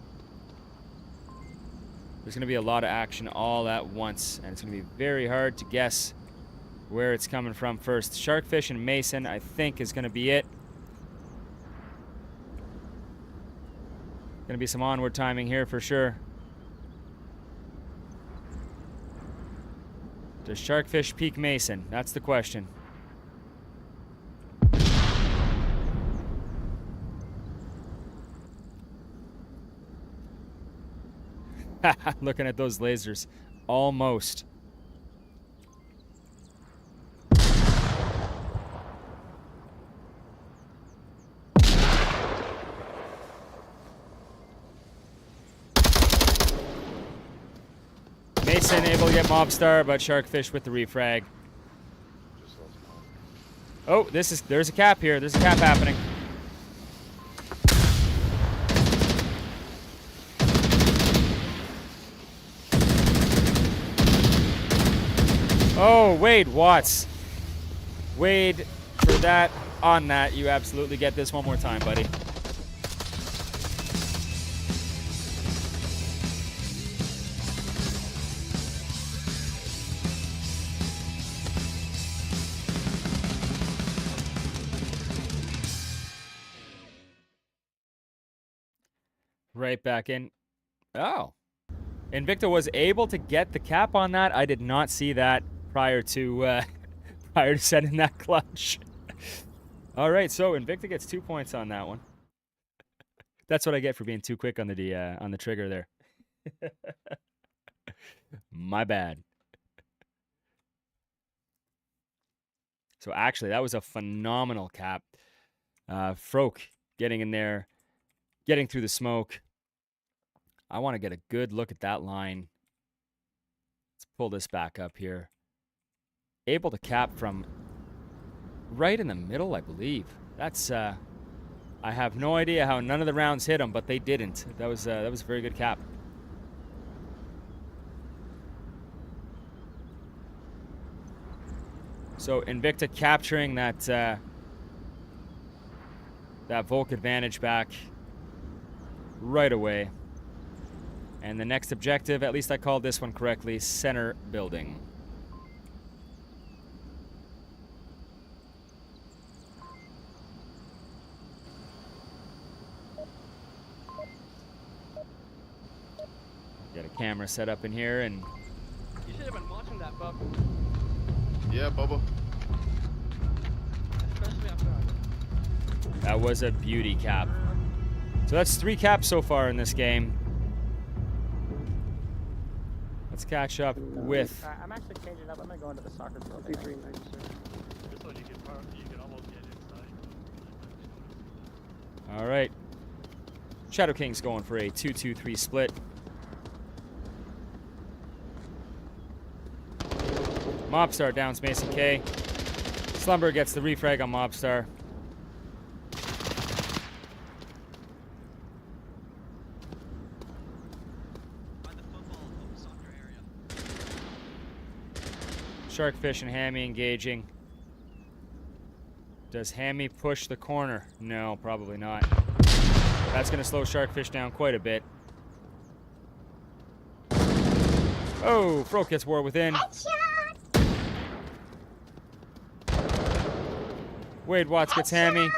There's going to be a lot of action all at once, and it's going to be very hard to guess where it's coming from first. Sharkfish and Mason, I think, is going to be it. Going to be some onward timing here for sure. Does Sharkfish peak Mason? That's the question. Looking at those lasers. Almost. Mason able to get Mobstar, but Sharkfish with the refrag. Oh, there's a cap here. There's a cap happening. Oh, Wade Watts. Wade, for that, on that, you absolutely get this one more time, buddy. Right back in. Oh. Invicta was able to get the cap on that. I did not see that prior to setting that clutch. All right, so Invicta gets 2 points on that one. That's what I get for being too quick on the trigger there. My bad. So actually, that was a phenomenal cap. Froke getting in there, getting through the smoke. I want to get a good look at that line. Let's pull this back up here. Able to cap from right in the middle, I believe. That's, I have no idea how none of the rounds hit him, but they didn't. That was a very good cap. So Invicta capturing that Volk advantage back right away. And the next objective, at least I called this one correctly, center building. Got a camera set up in here, and You should have been watching that, bub. Yeah, Bubba. Especially after that was a beauty cap. So that's 3 caps so far in this game. Let's catch up with... I'm actually changing up. I'm going to go into the soccer building. This one you can almost get inside. All right. Shadow King's going for a 2-2-3 split. Mobstar downs Mason K. Slumber gets the refrag on Mobstar. Sharkfish and Hammy engaging. Does Hammy push the corner? No, probably not. That's going to slow Sharkfish down quite a bit. Oh, Froke gets war within. Wade Watts gets Hammy.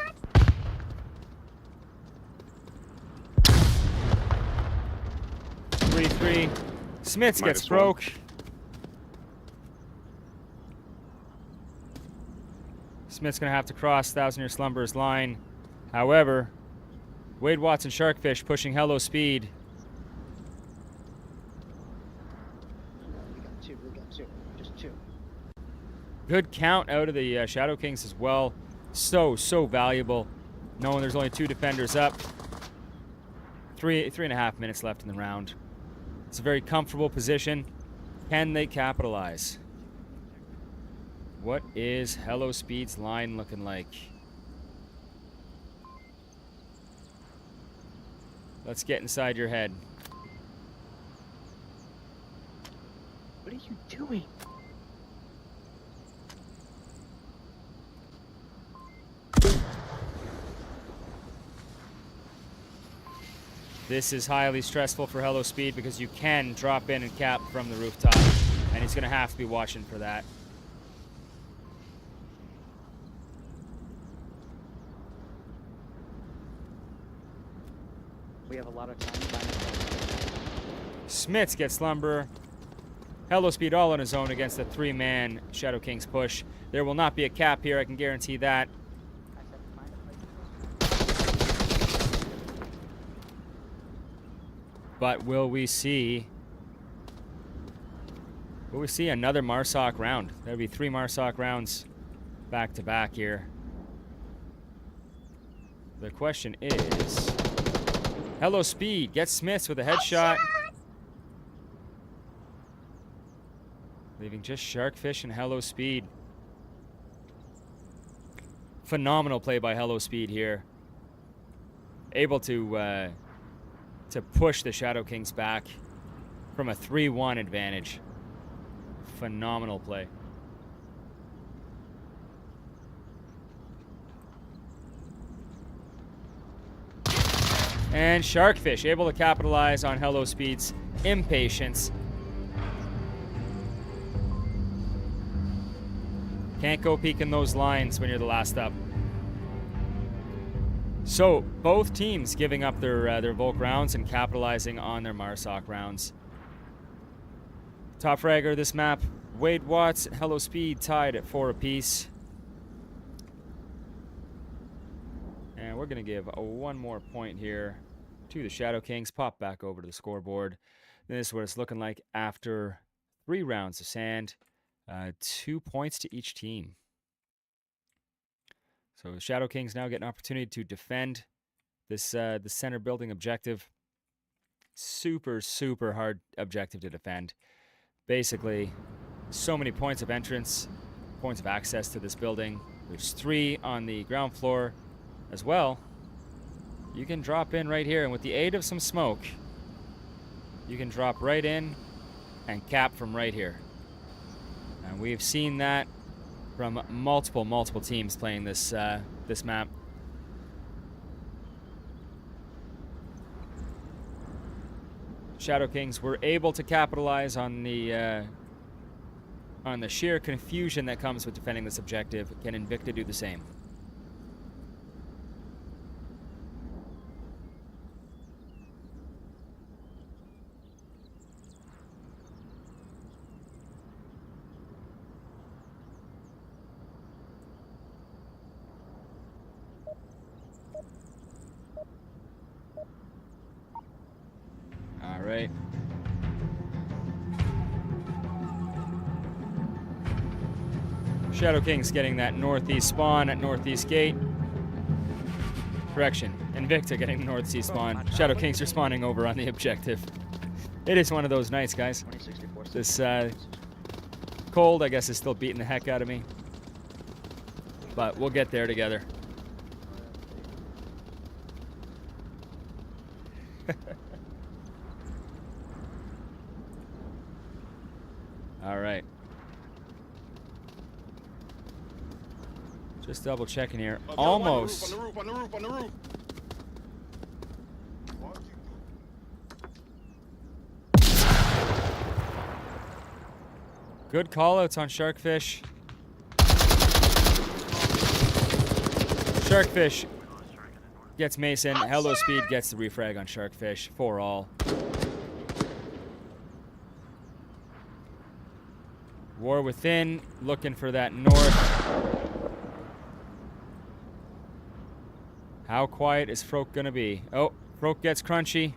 Three. Smits gets Froke. Smith's going to have to cross Thousand Year Slumber's line. However, Wade Watts and Sharkfish pushing Hello Speed. We got two. Just two. Good count out of the Shadow Kings as well. So valuable. Knowing there's only 2 defenders up. 3.5 minutes left in the round. It's a very comfortable position. Can they capitalize? What is Hello Speed's line looking like? Let's get inside your head. What are you doing? This is highly stressful for Hello Speed because you can drop in and cap from the rooftop, and he's going to have to be watching for that. We have a lot of time. Smits gets Slumber. Hello Speed all on his own against a 3-man Shadow King's push. There will not be a cap here, I can guarantee that. But will we see another Marsoc round? That'll be 3 Marsoc rounds back to back here. The question is, Hello Speed gets Smiths with a headshot. Leaving just Sharkfish and Hello Speed. Phenomenal play by Hello Speed here. Able to push the Shadow Kings back from a 3-1 advantage. Phenomenal play. And Sharkfish able to capitalize on Hello Speed's impatience. Can't go peeking those lines when you're the last up. So both teams giving up their Volk rounds and capitalizing on their Marsoc rounds. Top fragger this map, Wade Watts, Hello Speed tied at 4 apiece. And we're gonna give one more point here to the Shadow Kings. Pop back over to the scoreboard. This is what it's looking like after 3 rounds of sand. 2 points to each team. So the Shadow Kings now get an opportunity to defend this the center building objective. Super, super hard objective to defend. Basically, so many points of entrance, points of access to this building. There's 3 on the ground floor as well. You can drop in right here, and with the aid of some smoke, you can drop right in and cap from right here. And we've seen that from multiple teams playing this this map. Shadow Kings were able to capitalize on the sheer confusion that comes with defending this objective. Can Invicta do the same? All right. Shadow Kings getting that northeast spawn at northeast gate. Correction, Invicta getting the northeast spawn. Shadow Kings are spawning over on the objective. It is one of those nights, guys. This cold, I guess, is still beating the heck out of me. But we'll get there together. All right. Just double checking here. Almost. On the roof. Good callouts on Sharkfish. Sharkfish gets Mason. Hello Speed gets the refrag on Sharkfish. 4-all. War Within, looking for that north. How quiet is Froke gonna be? Oh, Froke gets crunchy.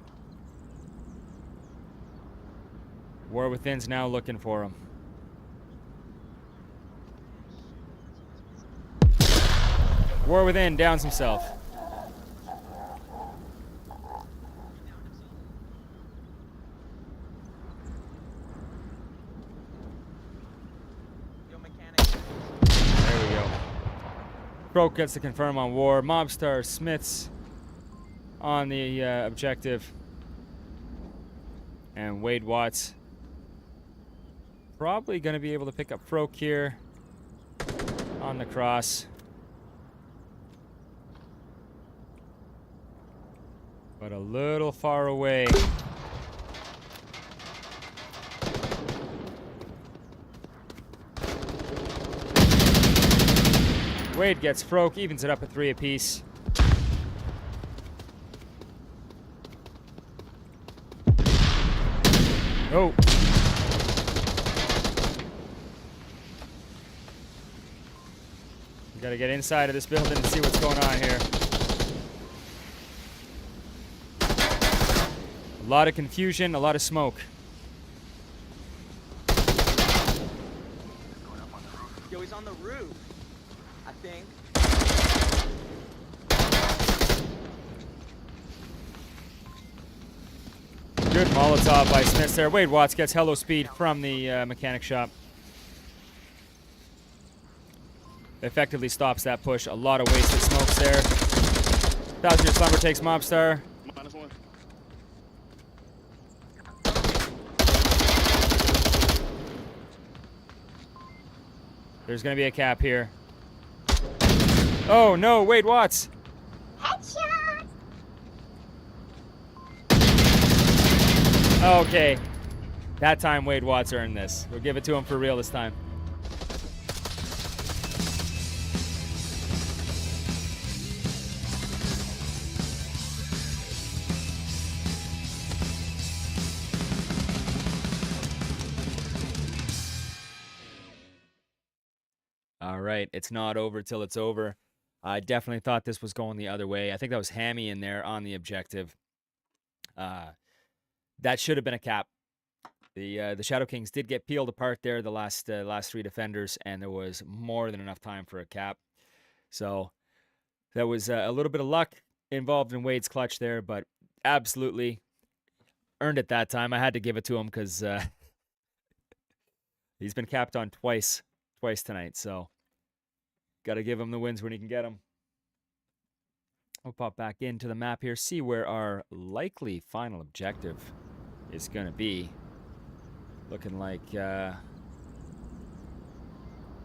War Within's now looking for him. War Within downs himself. Broke gets to confirm on War. Mobstar Smiths on the objective. And Wade Watts probably going to be able to pick up Froke here on the cross. but a little far away. Wade gets Froke, evens it up at 3 apiece. Oh. We gotta get inside of this building and see what's going on here. A lot of confusion, a lot of smoke. Yo, he's on the roof. I think. Good Molotov by Smith there. Wade Watts gets hello speed from the mechanic shop. Effectively stops that push. A lot of wasted smokes there. 1000 Year Slumber takes Mobstar. -1. There's going to be a cap here. Oh no, Wade Watts. Headshot! Okay. That time Wade Watts earned this. We'll give it to him for real this time. All right, it's not over till it's over. I definitely thought this was going the other way. I think that was Hammy in there on the objective. That should have been a cap. The Shadow Kings did get peeled apart there, the last 3 defenders, and there was more than enough time for a cap. So that was a little bit of luck involved in Wade's clutch there, but absolutely earned it that time. I had to give it to him because he's been capped on twice tonight, so got to give him the wins when he can get them. We'll pop back into the map here, see where our likely final objective is going to be. Looking like, oh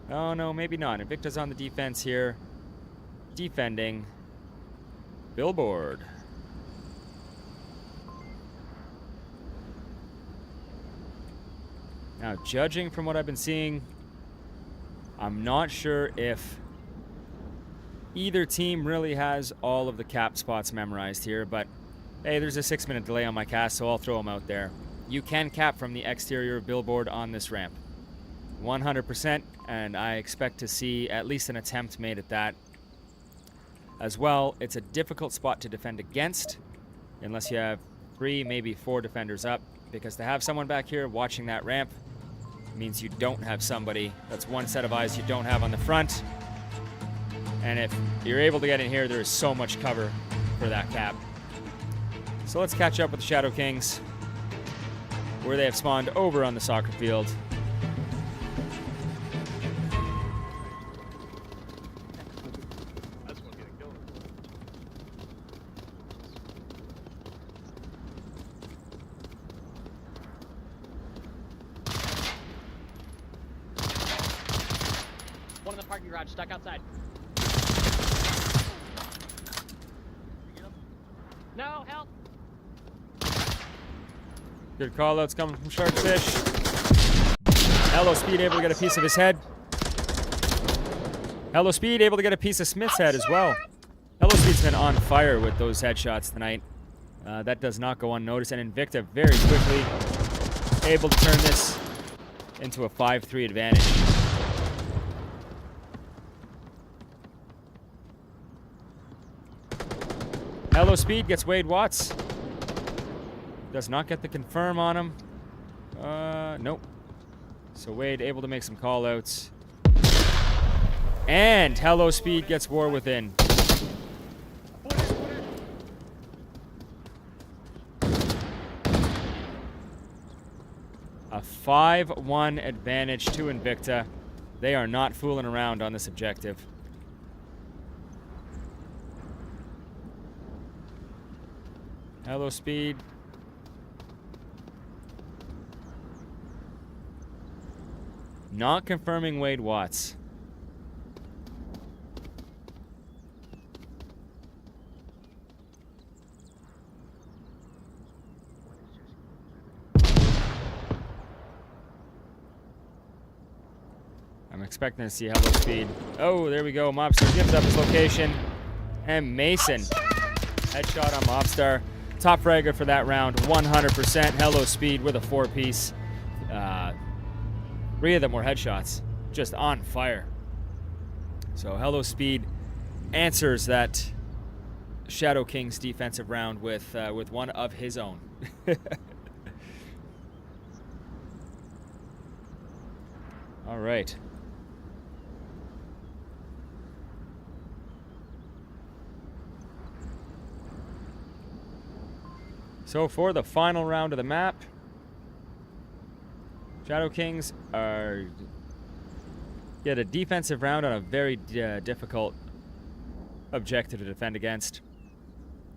no, maybe not. Invicta's on the defense here. Defending. Billboard. Now, judging from what I've been seeing, I'm not sure if either team really has all of the cap spots memorized here, but hey, there's a 6-minute delay on my cast, so I'll throw them out there. You can cap from the exterior of Billboard on this ramp. 100%, and I expect to see at least an attempt made at that. As well, it's a difficult spot to defend against, unless you have 3, maybe 4 defenders up, because to have someone back here watching that ramp means you don't have somebody. That's one set of eyes you don't have on the front. And if you're able to get in here, there is so much cover for that cap. So let's catch up with the Shadow Kings, where they have spawned over on the soccer field. That's what's getting killed. One in the parking garage, stuck outside. No, help! Good call-outs coming from Sharkfish. Hello Speed able to get a piece of his head. Hello Speed able to get a piece of Smith's head as well. Hello Speed's been on fire with those headshots tonight. That does not go unnoticed. And Invicta very quickly able to turn this into a 5-3 advantage. Hello Speed gets Wade Watts. Does not get the confirm on him. Nope. So Wade able to make some call-outs. And Hello Speed gets War Within. A 5-1 advantage to Invicta. They are not fooling around on this objective. Hello Speed. Not confirming Wade Watts. expecting to see Hello Speed. Oh, there we go. Mobstar gives up his location. And Mason. Headshot on Mobstar. Top fragger for that round. 100%. Hello Speed with a 4-piece. 3 of them were headshots. Just on fire. So Hello Speed answers that Shadow King's defensive round with one of his own. All right. So for the final round of the map, Shadow Kings get a defensive round on a very difficult objective to defend against,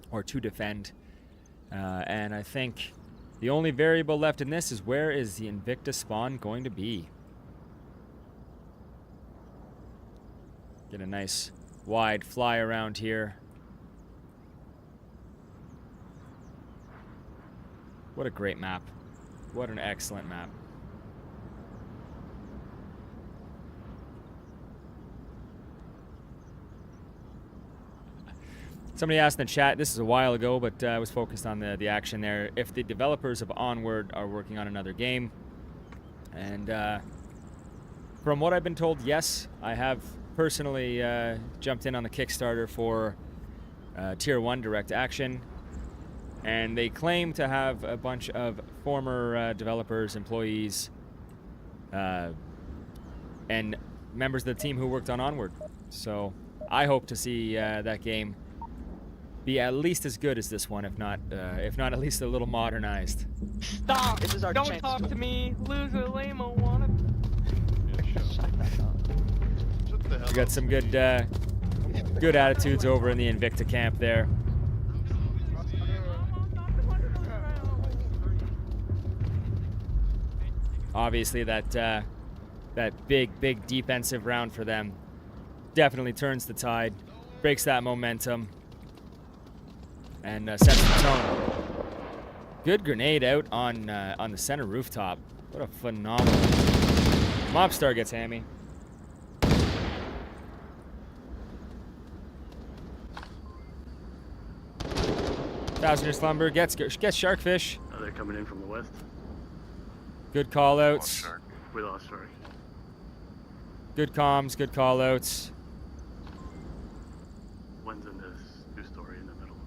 or to defend. And I think the only variable left in this is where is the Invicta spawn going to be? Get a nice wide fly around here. What a great map. What an excellent map. Somebody asked in the chat, this is a while ago, but I was focused on the action there, if the developers of Onward are working on another game. And from what I've been told, yes, I have personally jumped in on the Kickstarter for Tier 1 Direct Action. And they claim to have a bunch of former developers, employees, and members of the team who worked on Onward. So I hope to see that game be at least as good as this one, if not at least a little modernized. Stop! This is our Don't chance talk to- to me, loser, lame-o, wanna. Yeah, shut up. Shut the hell We got some good attitudes over in the Invicta camp there. Obviously, that big defensive round for them definitely turns the tide, breaks that momentum, and sets the tone. Good grenade out on the center rooftop. What a phenomenal. Mobstar gets hammy. Thousand-Year Slumber gets Sharkfish. Are they coming in from the west? Good call-outs. We lost, sorry. Good comms, good call-outs. One's in this two-story in the middle.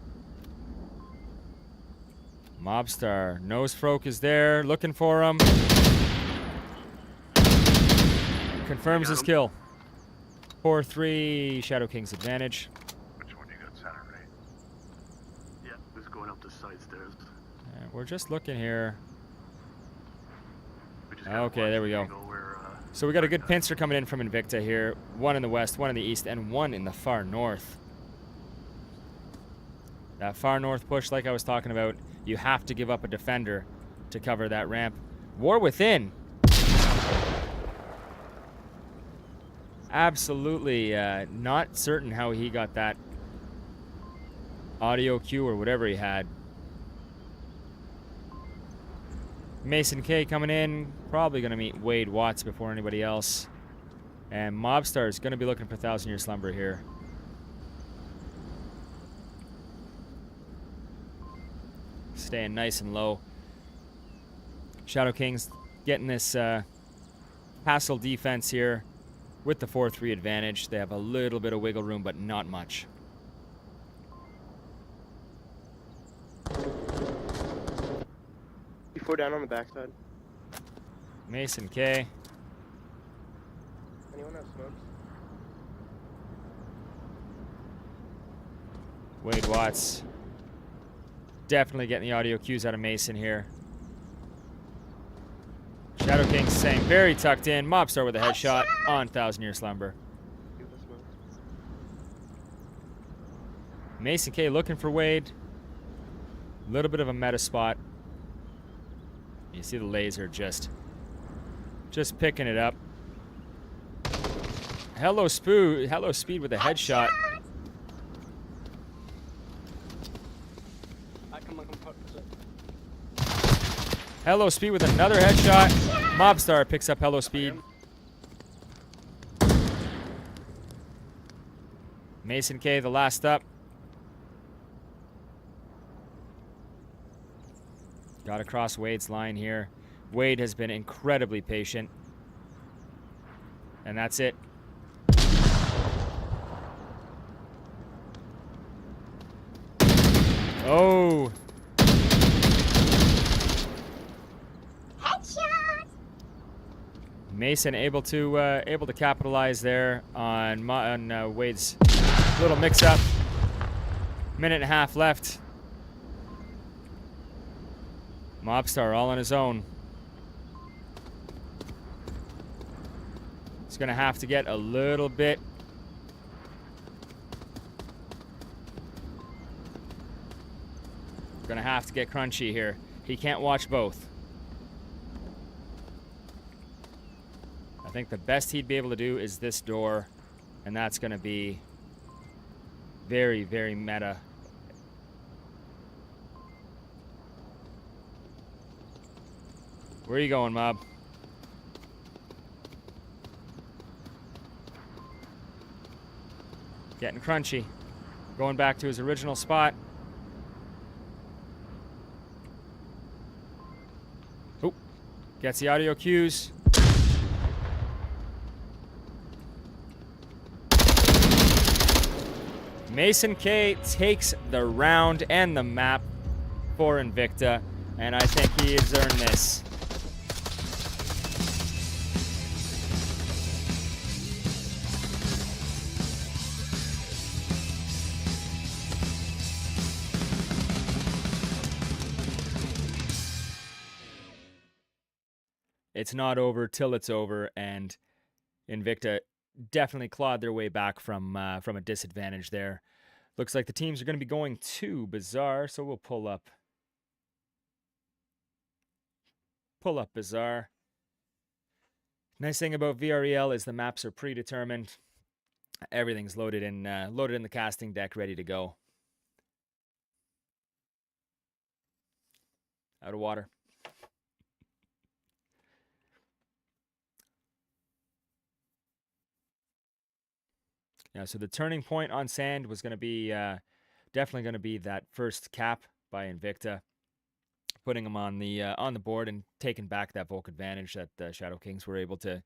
Mobstar. Nosefroke is there, looking for him. Confirms his kill. 4-3, Shadow King's advantage. Which one you got center, right? Yeah, who's going up the side stairs? We're just looking here. We just gotta Okay, watch there we the go. angle where, So we got a good pincer coming in from Invicta here. One in the west, one in the east, and one in the far north. That far north push, like I was talking about, you have to give up a defender to cover that ramp. War within. Absolutely not certain how he got that audio cue or whatever he had. Mason K coming in, probably going to meet Wade Watts before anybody else. And Mobstar is going to be looking for Thousand-Year Slumber here. Staying nice and low. Shadow Kings getting this hassle defense here with the 4-3 advantage. They have a little bit of wiggle room, but not much. Before down on the backside. Mason K. Anyone have smokes? Wade Watts. Definitely getting the audio cues out of Mason here. Shadow King saying very tucked in. Mobstar with a headshot on Thousand-Year Slumber. Give the smokes. Mason K looking for Wade. A little bit of a meta spot. You see the laser just picking it up. Hello Speed with a headshot. Hello Speed with another headshot. Mobstar picks up Hello Speed. Mason K, the last up. Got to cross Wade's line here. Wade has been incredibly patient. And that's it. Oh. Headshot! Mason able to capitalize there on Wade's little mix-up. Minute and a half left. Mobstar all on his own. He's gonna have to get a little bit. Gonna have to get crunchy here. He can't watch both. I think the best he'd be able to do is this door, and that's gonna be very, very meta. Where are you going, Mob? Getting crunchy. Going back to his original spot. Oh, gets the audio cues. Mason K takes the round and the map for Invicta, and I think he has earned this. It's not over till it's over, and Invicta definitely clawed their way back from a disadvantage there. Looks like the teams are going to be going to Bazaar, so we'll pull up Bazaar. Nice thing about VREL is the maps are predetermined. Everything's loaded in the casting deck, ready to go. Out of water. Yeah, so the turning point on sand was going to be definitely going to be that first cap by Invicta, putting them on the board and taking back that Volk advantage that the Shadow Kings were able to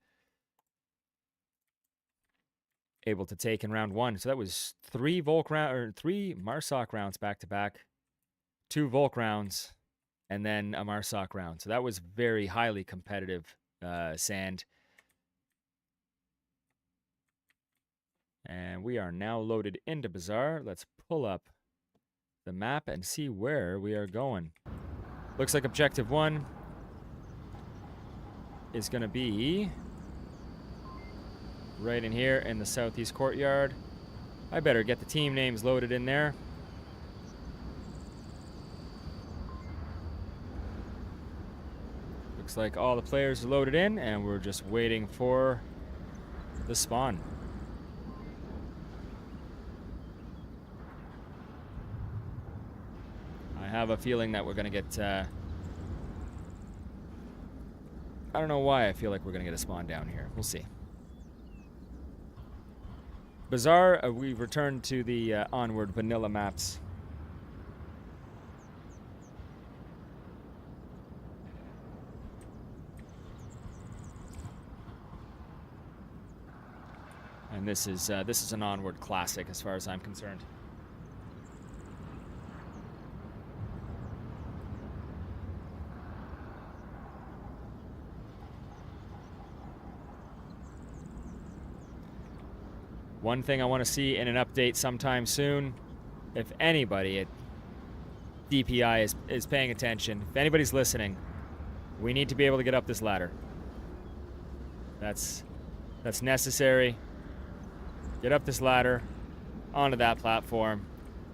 take in round one. So that was three Marsoc rounds back to back, 2 Volk rounds, and then a Marsoc round. So that was very highly competitive sand. And we are now loaded into Bazaar. Let's pull up the map and see where we are going. Looks like objective 1 is going to be right in here in the southeast courtyard. I better get the team names loaded in there. Looks like all the players are loaded in, and we're just waiting for the spawn. I have a feeling that we're going to get... I don't know why I feel like we're going to get a spawn down here. We'll see. Bazaar, we returned to the Onward vanilla maps. And this is an Onward classic as far as I'm concerned. One thing I want to see in an update sometime soon, if anybody at DPI is paying attention, if anybody's listening, we need to be able to get up this ladder. That's necessary. Get up this ladder, onto that platform.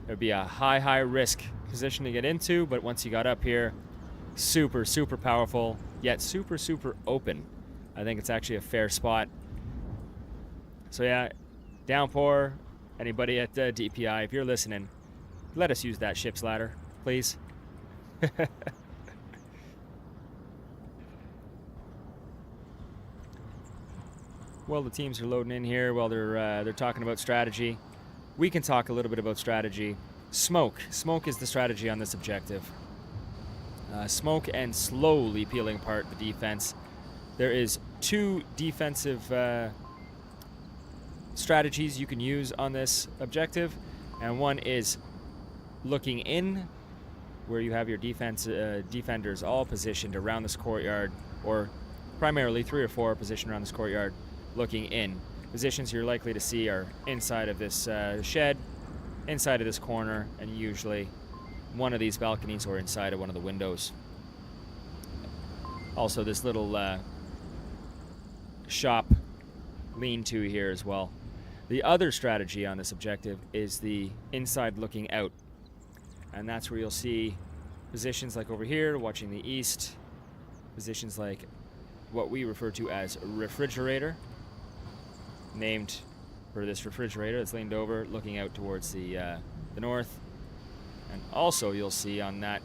There'd be a high risk position to get into, but once you got up here, super powerful, yet super open. I think it's actually a fair spot. So yeah, Downpour, anybody at DPI, if you're listening, let us use that ship's ladder, please. Well, the teams are loading in here while they're talking about strategy. we can talk a little bit about strategy. Smoke. Smoke is the strategy on this objective. Smoke and slowly peeling apart the defense. There is 2 defensive strategies you can use on this objective, and one is looking in, where you have your defenders all positioned around this courtyard, or primarily 3 or 4 positioned around this courtyard, looking in. Positions you're likely to see are inside of this shed, inside of this corner, and usually one of these balconies or inside of one of the windows. Also, this little shop lean-to here as well. The other strategy on this objective is the inside looking out. And that's where you'll see positions like over here, watching the east, positions like what we refer to as refrigerator, named for this refrigerator that's leaned over, looking out towards the north. And also you'll see on that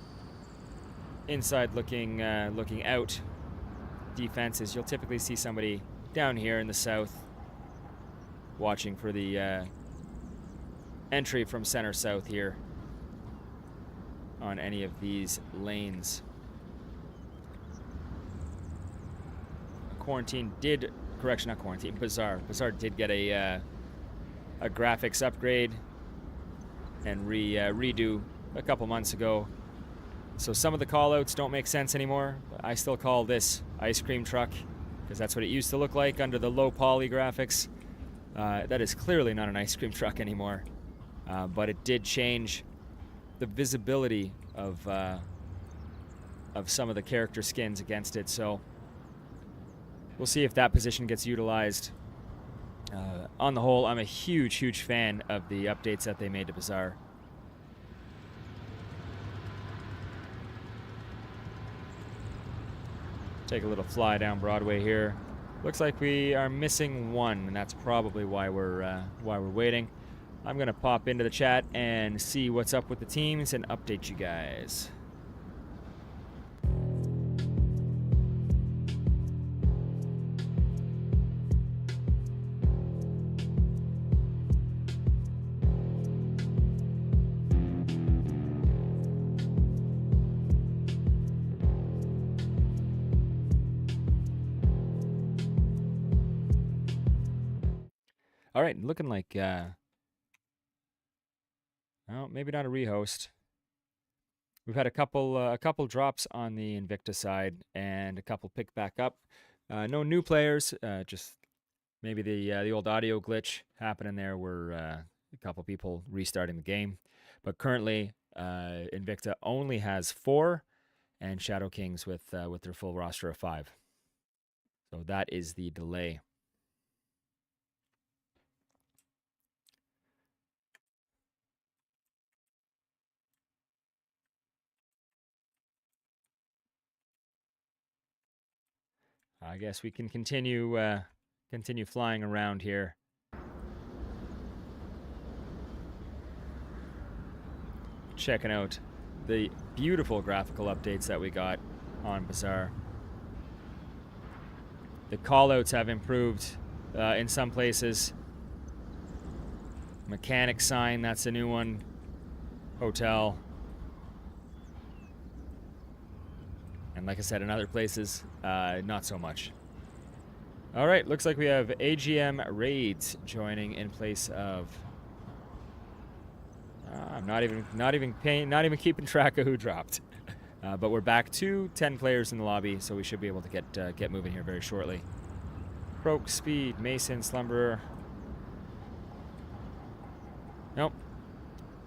inside looking out defenses, you'll typically see somebody down here in the south watching for the entry from center south here on any of these lanes. Bazaar did get a graphics upgrade and redo a couple months ago. So some of the callouts don't make sense anymore. I still call this ice cream truck because that's what it used to look like under the low poly graphics. That is clearly not an ice cream truck anymore, but it did change the visibility of some of the character skins against it. So we'll see if that position gets utilized. On the whole, I'm a huge fan of the updates that they made to Bazaar. Take a little fly down Broadway here. Looks like we are missing one, and that's probably why we're waiting. I'm gonna pop into the chat and see what's up with the teams and update you guys. All right, looking like, well, maybe not a rehost. We've had a couple drops on the Invicta side and a couple picked back up. No new players, just maybe the old audio glitch happening there where a couple people restarting the game. But currently, Invicta only has 4, and Shadow Kings with their full roster of 5. So that is the delay. I guess we can continue flying around here. Checking out the beautiful graphical updates that we got on Bazaar. The callouts have improved in some places. Mechanic sign, that's a new one. Hotel. And like I said, in other places, not so much. All right, looks like we have AGM Raids joining in place of. I'm not even keeping track of who dropped. But we're back to 10 players in the lobby, so we should be able to get moving here very shortly. Croak, Speed, Mason, Slumberer. Nope,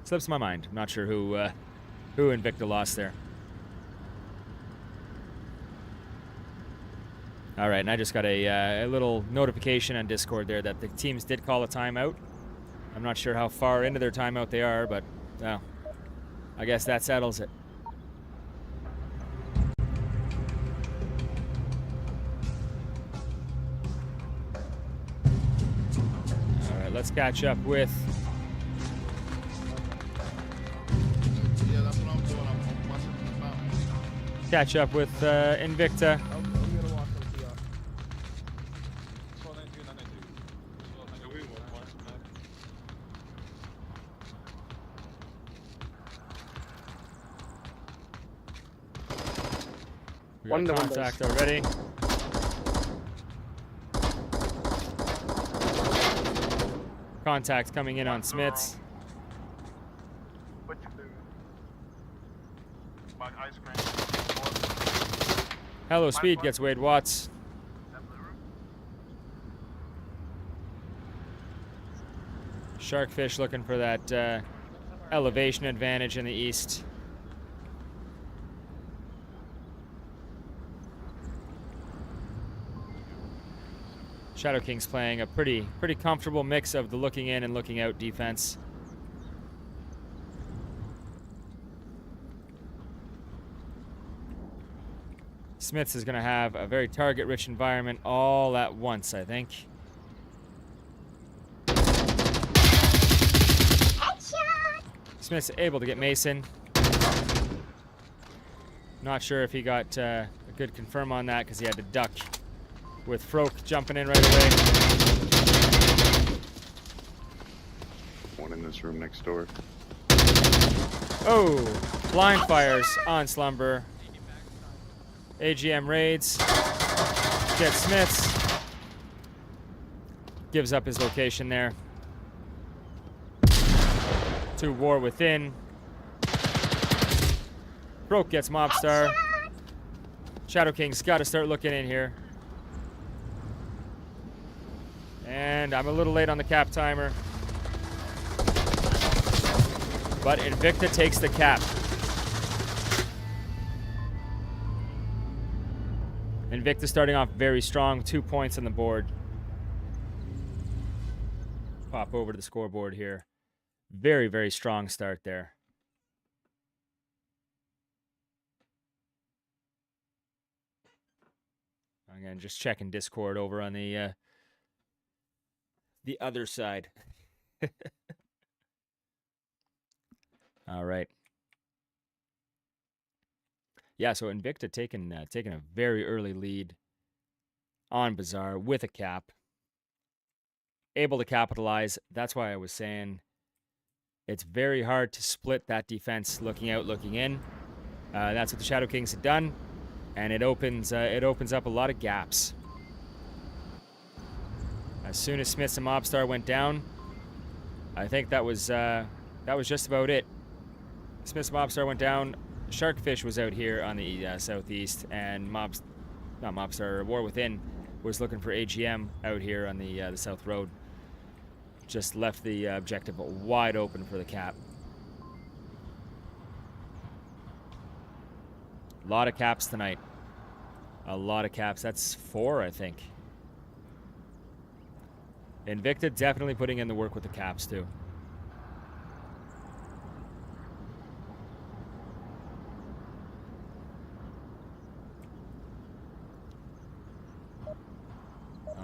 slips my mind. I'm not sure who Invicta lost there. All right, and I just got a little notification on Discord there that the teams did call a timeout. I'm not sure how far into their timeout they are, but well, I guess that settles it. All right, let's catch up with. Yeah, that's what I'm doing. I'm watching the mountain. Catch up with Invicta. We One got in the contact already. Contact coming in on Smiths. Hello Speed gets Wade Watts. Sharkfish looking for that elevation advantage in the east. Shadow King's playing a pretty comfortable mix of the looking in and looking out defense. Smiths is going to have a very target-rich environment all at once, I think. Headshot! Smith's able to get Mason. Not sure if he got a good confirm on that because he had to duck with Froke jumping in right away. One in this room next door. Oh, blind fires on Slumber. AGM raids. Gets Smiths. Gives up his location there. To War Within. Broke gets Mobstar. Shadow King's got to start looking in here. And I'm a little late on the cap timer. But Invicta takes the cap. Invicta starting off very strong, 2 points on the board. Pop over to the scoreboard here. Very strong start there. Again, just checking Discord over on the other side. All right. Yeah, so Invicta taking a very early lead on Bazaar with a cap. Able to capitalize. That's why I was saying it's very hard to split that defense looking out, looking in. That's what the Shadow Kings had done, and it opens up a lot of gaps. As soon as Smiths and Mobstar went down, I think that was just about it. Smiths and Mobstar went down. Sharkfish was out here on the southeast, and War Within was looking for AGM out here on the south road. Just left the objective wide open for the cap. A lot of caps tonight. A lot of caps. That's 4, I think. Invicta definitely putting in the work with the caps, too.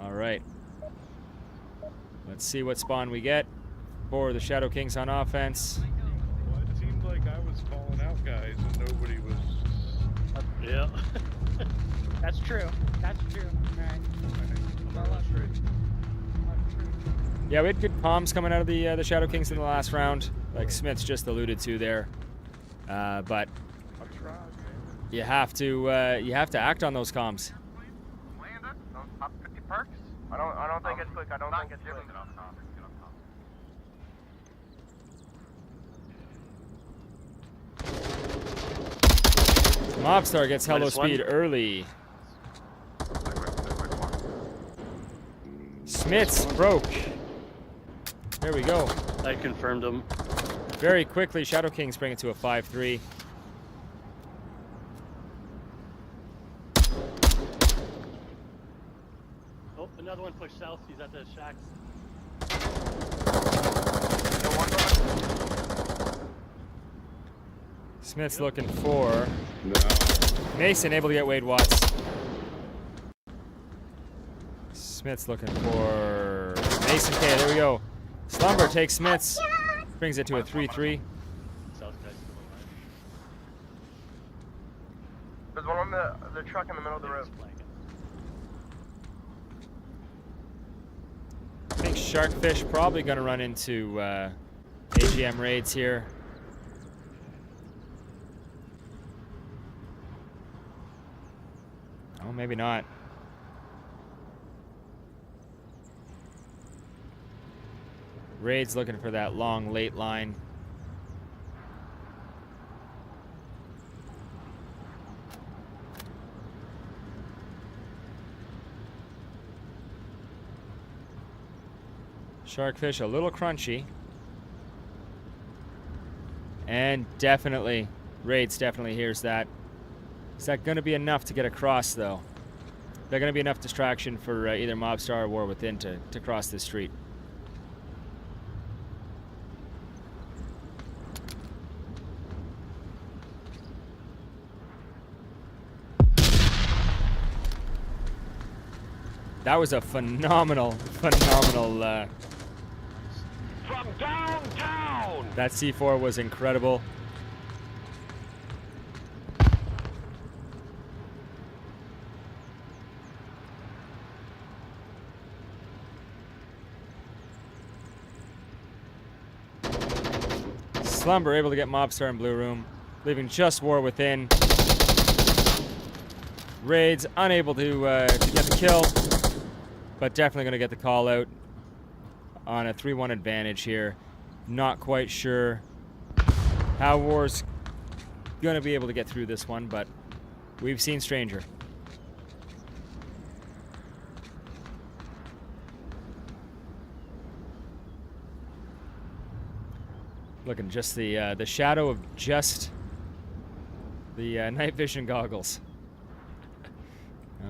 All right. Let's see what spawn we get for the Shadow Kings on offense. Well, it seemed like I was calling out guys and nobody was. Yeah. That's true. That's true. All right. Yeah, we had good comms coming out of the Shadow Kings in the last round, like Smith's just alluded to there. But you have to act on those comms. I don't think it's quick. I don't think it's quick. Mobstar gets Hello Minus one. Speed early. Smiths broke. There we go. I confirmed him. Very quickly, Shadow Kings bring it to a 5-3. Oh, another one pushed south. He's at the shacks. Smith's looking for No. Mason, able to get Wade Watts. Smith's looking for Mason K. There we go. Slumber takes Smith's. Brings it to a 3-3. South guy's still alive. There's one on the truck in the middle of the road. I think Sharkfish probably going to run into AGM raids here. Oh, maybe not. Raid's looking for that long, late line. Sharkfish a little crunchy. And definitely, Raids definitely hears that. Is that going to be enough to get across, though? Is that going to be enough distraction for either Mobstar or War Within to cross the street? That was a phenomenal From downtown! that C4 was incredible. Slumber able to get Mobstar in Blue Room, leaving just War Within. Raids unable to get the kill, but definitely going to get the call out on a 3-1 advantage here. Not quite sure how War's going to be able to get through this one, but we've seen stranger. Looking just the shadow of just the night vision goggles.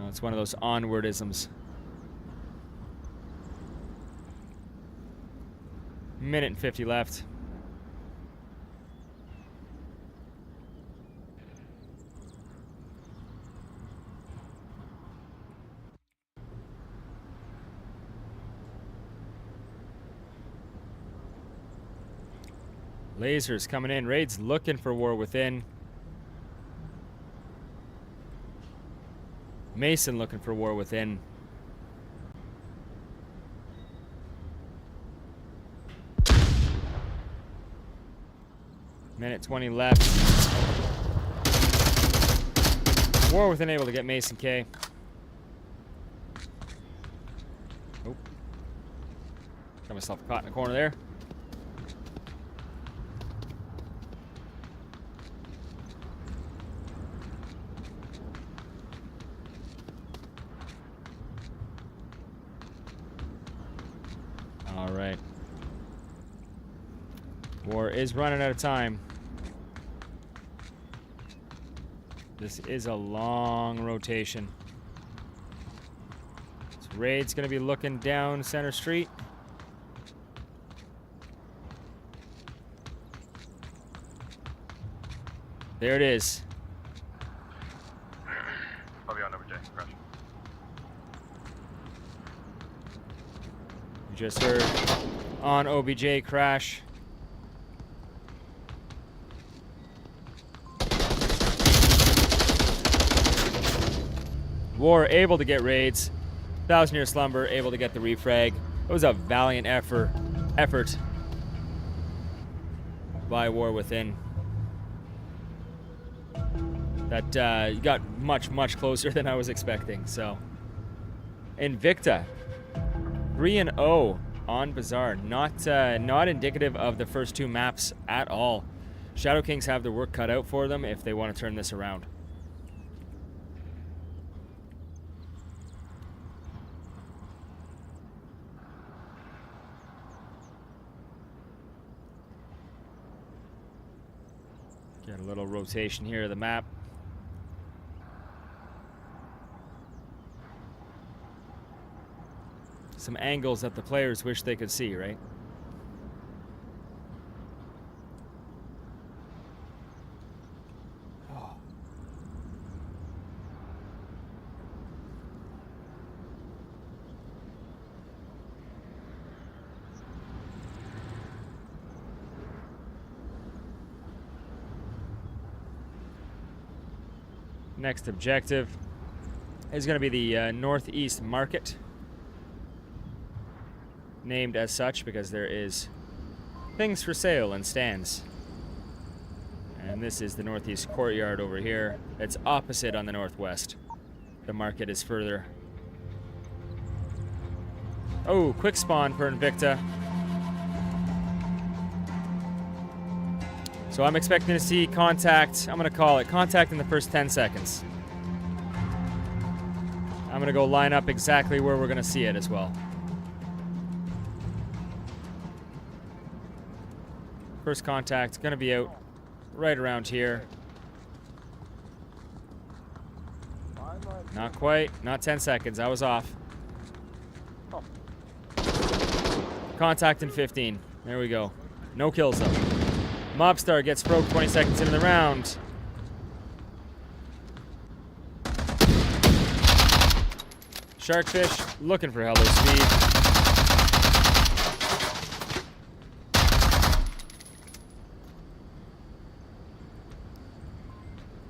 It's one of those Onward-isms. Minute and 50 left. Lasers coming in. Raid's looking for War Within. Mason looking for War Within. Minute 20 left. War Within able to get Mason K. Oh. Got myself caught in the corner there. All right. War is running out of time. This is a long rotation. So Raid's going to be looking down Center Street. There it is. I'll be on over J. Crash. You just heard on OBJ crash. War able to get Raids. 1,000-Year Slumber able to get the refrag. It was a valiant effort by War Within. That you got much closer than I was expecting. So Invicta 3-0 on Bazaar. Not indicative of the first two maps at all. Shadow Kings have their work cut out for them if they want to turn this around. Get a little rotation here of the map. Some angles that the players wish they could see, right? Oh. Next objective is going to be the Northeast Market. Named as such because there is things for sale and stands. And this is the Northeast Courtyard over here. It's opposite on the northwest. the market is further. Oh, quick spawn for Invicta. So I'm expecting to see contact. I'm going to call it contact in the first 10 seconds. I'm going to go line up exactly where we're going to see it as well. First contact going to be out right around here. Not quite. Not 10 seconds. I was off. Contact in 15. There we go. No kills though. Mobstar gets broke 20 seconds into the round. Sharkfish looking for hello speed.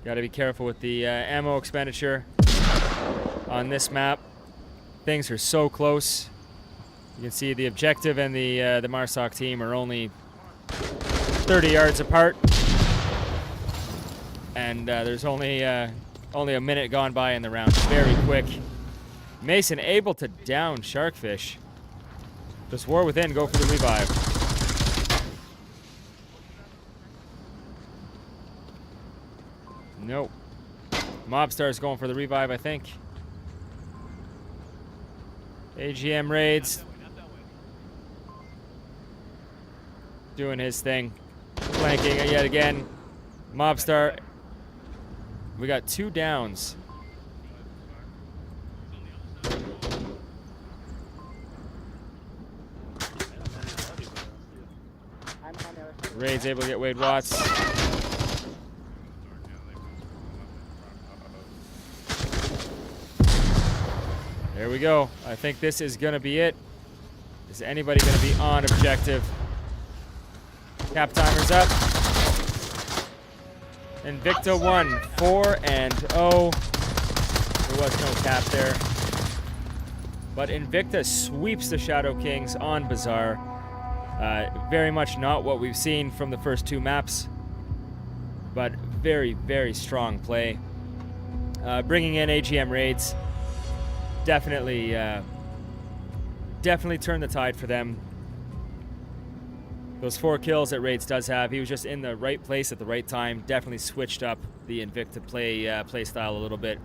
Got to be careful with the ammo expenditure on this map. Things are so close. You can see the objective and the Marsoc team are only 30 yards apart, and there's only a minute gone by in the round. Very quick. Mason able to down Sharkfish. Just war within. Go for the revive. Nope. Mobstar's going for the revive, I think. AGM raids. Doing his thing. Flanking yet again. Mobstar. We got 2 downs. Raid's able to get Wade Watts. There we go. I think this is going to be it. Is anybody going to be on objective? Cap timer's up. Invicta won 4-0. There was no cap there. But Invicta sweeps the Shadow Kings on Bazaar. Very much not what we've seen from the first 2 maps. But very, very strong play. Bringing in AGM raids. Definitely turned the tide for them. Those 4 kills that Raids does have, he was just in the right place at the right time. Definitely switched up the Invicta play style a little bit,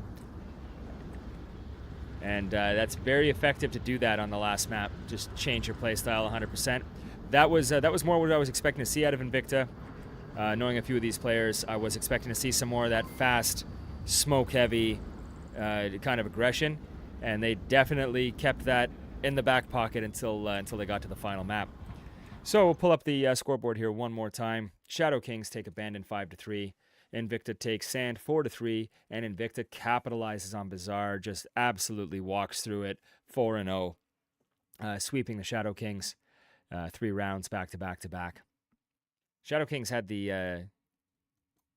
and that's very effective to do that on the last map. Just change your play style 100%. That was more what I was expecting to see out of Invicta. Knowing a few of these players, I was expecting to see some more of that fast, smoke-heavy kind of aggression, and they definitely kept that in the back pocket until they got to the final map. So we'll pull up the scoreboard here one more time. Shadow Kings take Abandon 5-3. Invicta takes Sand 4-3, and Invicta capitalizes on Bazaar, just absolutely walks through it 4-0, sweeping the Shadow Kings 3 rounds back to back to back. Shadow Kings had the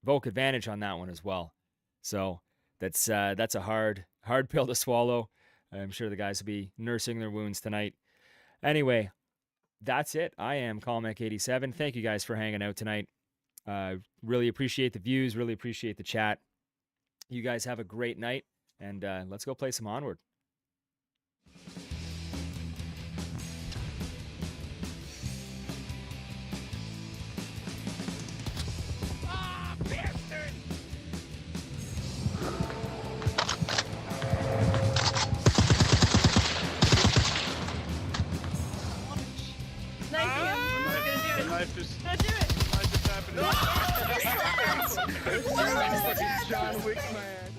Volk advantage on that one as well, so that's a hard pill to swallow. I'm sure the guys will be nursing their wounds tonight. Anyway, that's it. I am Colmec87. Thank you guys for hanging out tonight. Really appreciate the views. Really appreciate the chat. You guys have a great night, and let's go play some Onward. John Wick, man.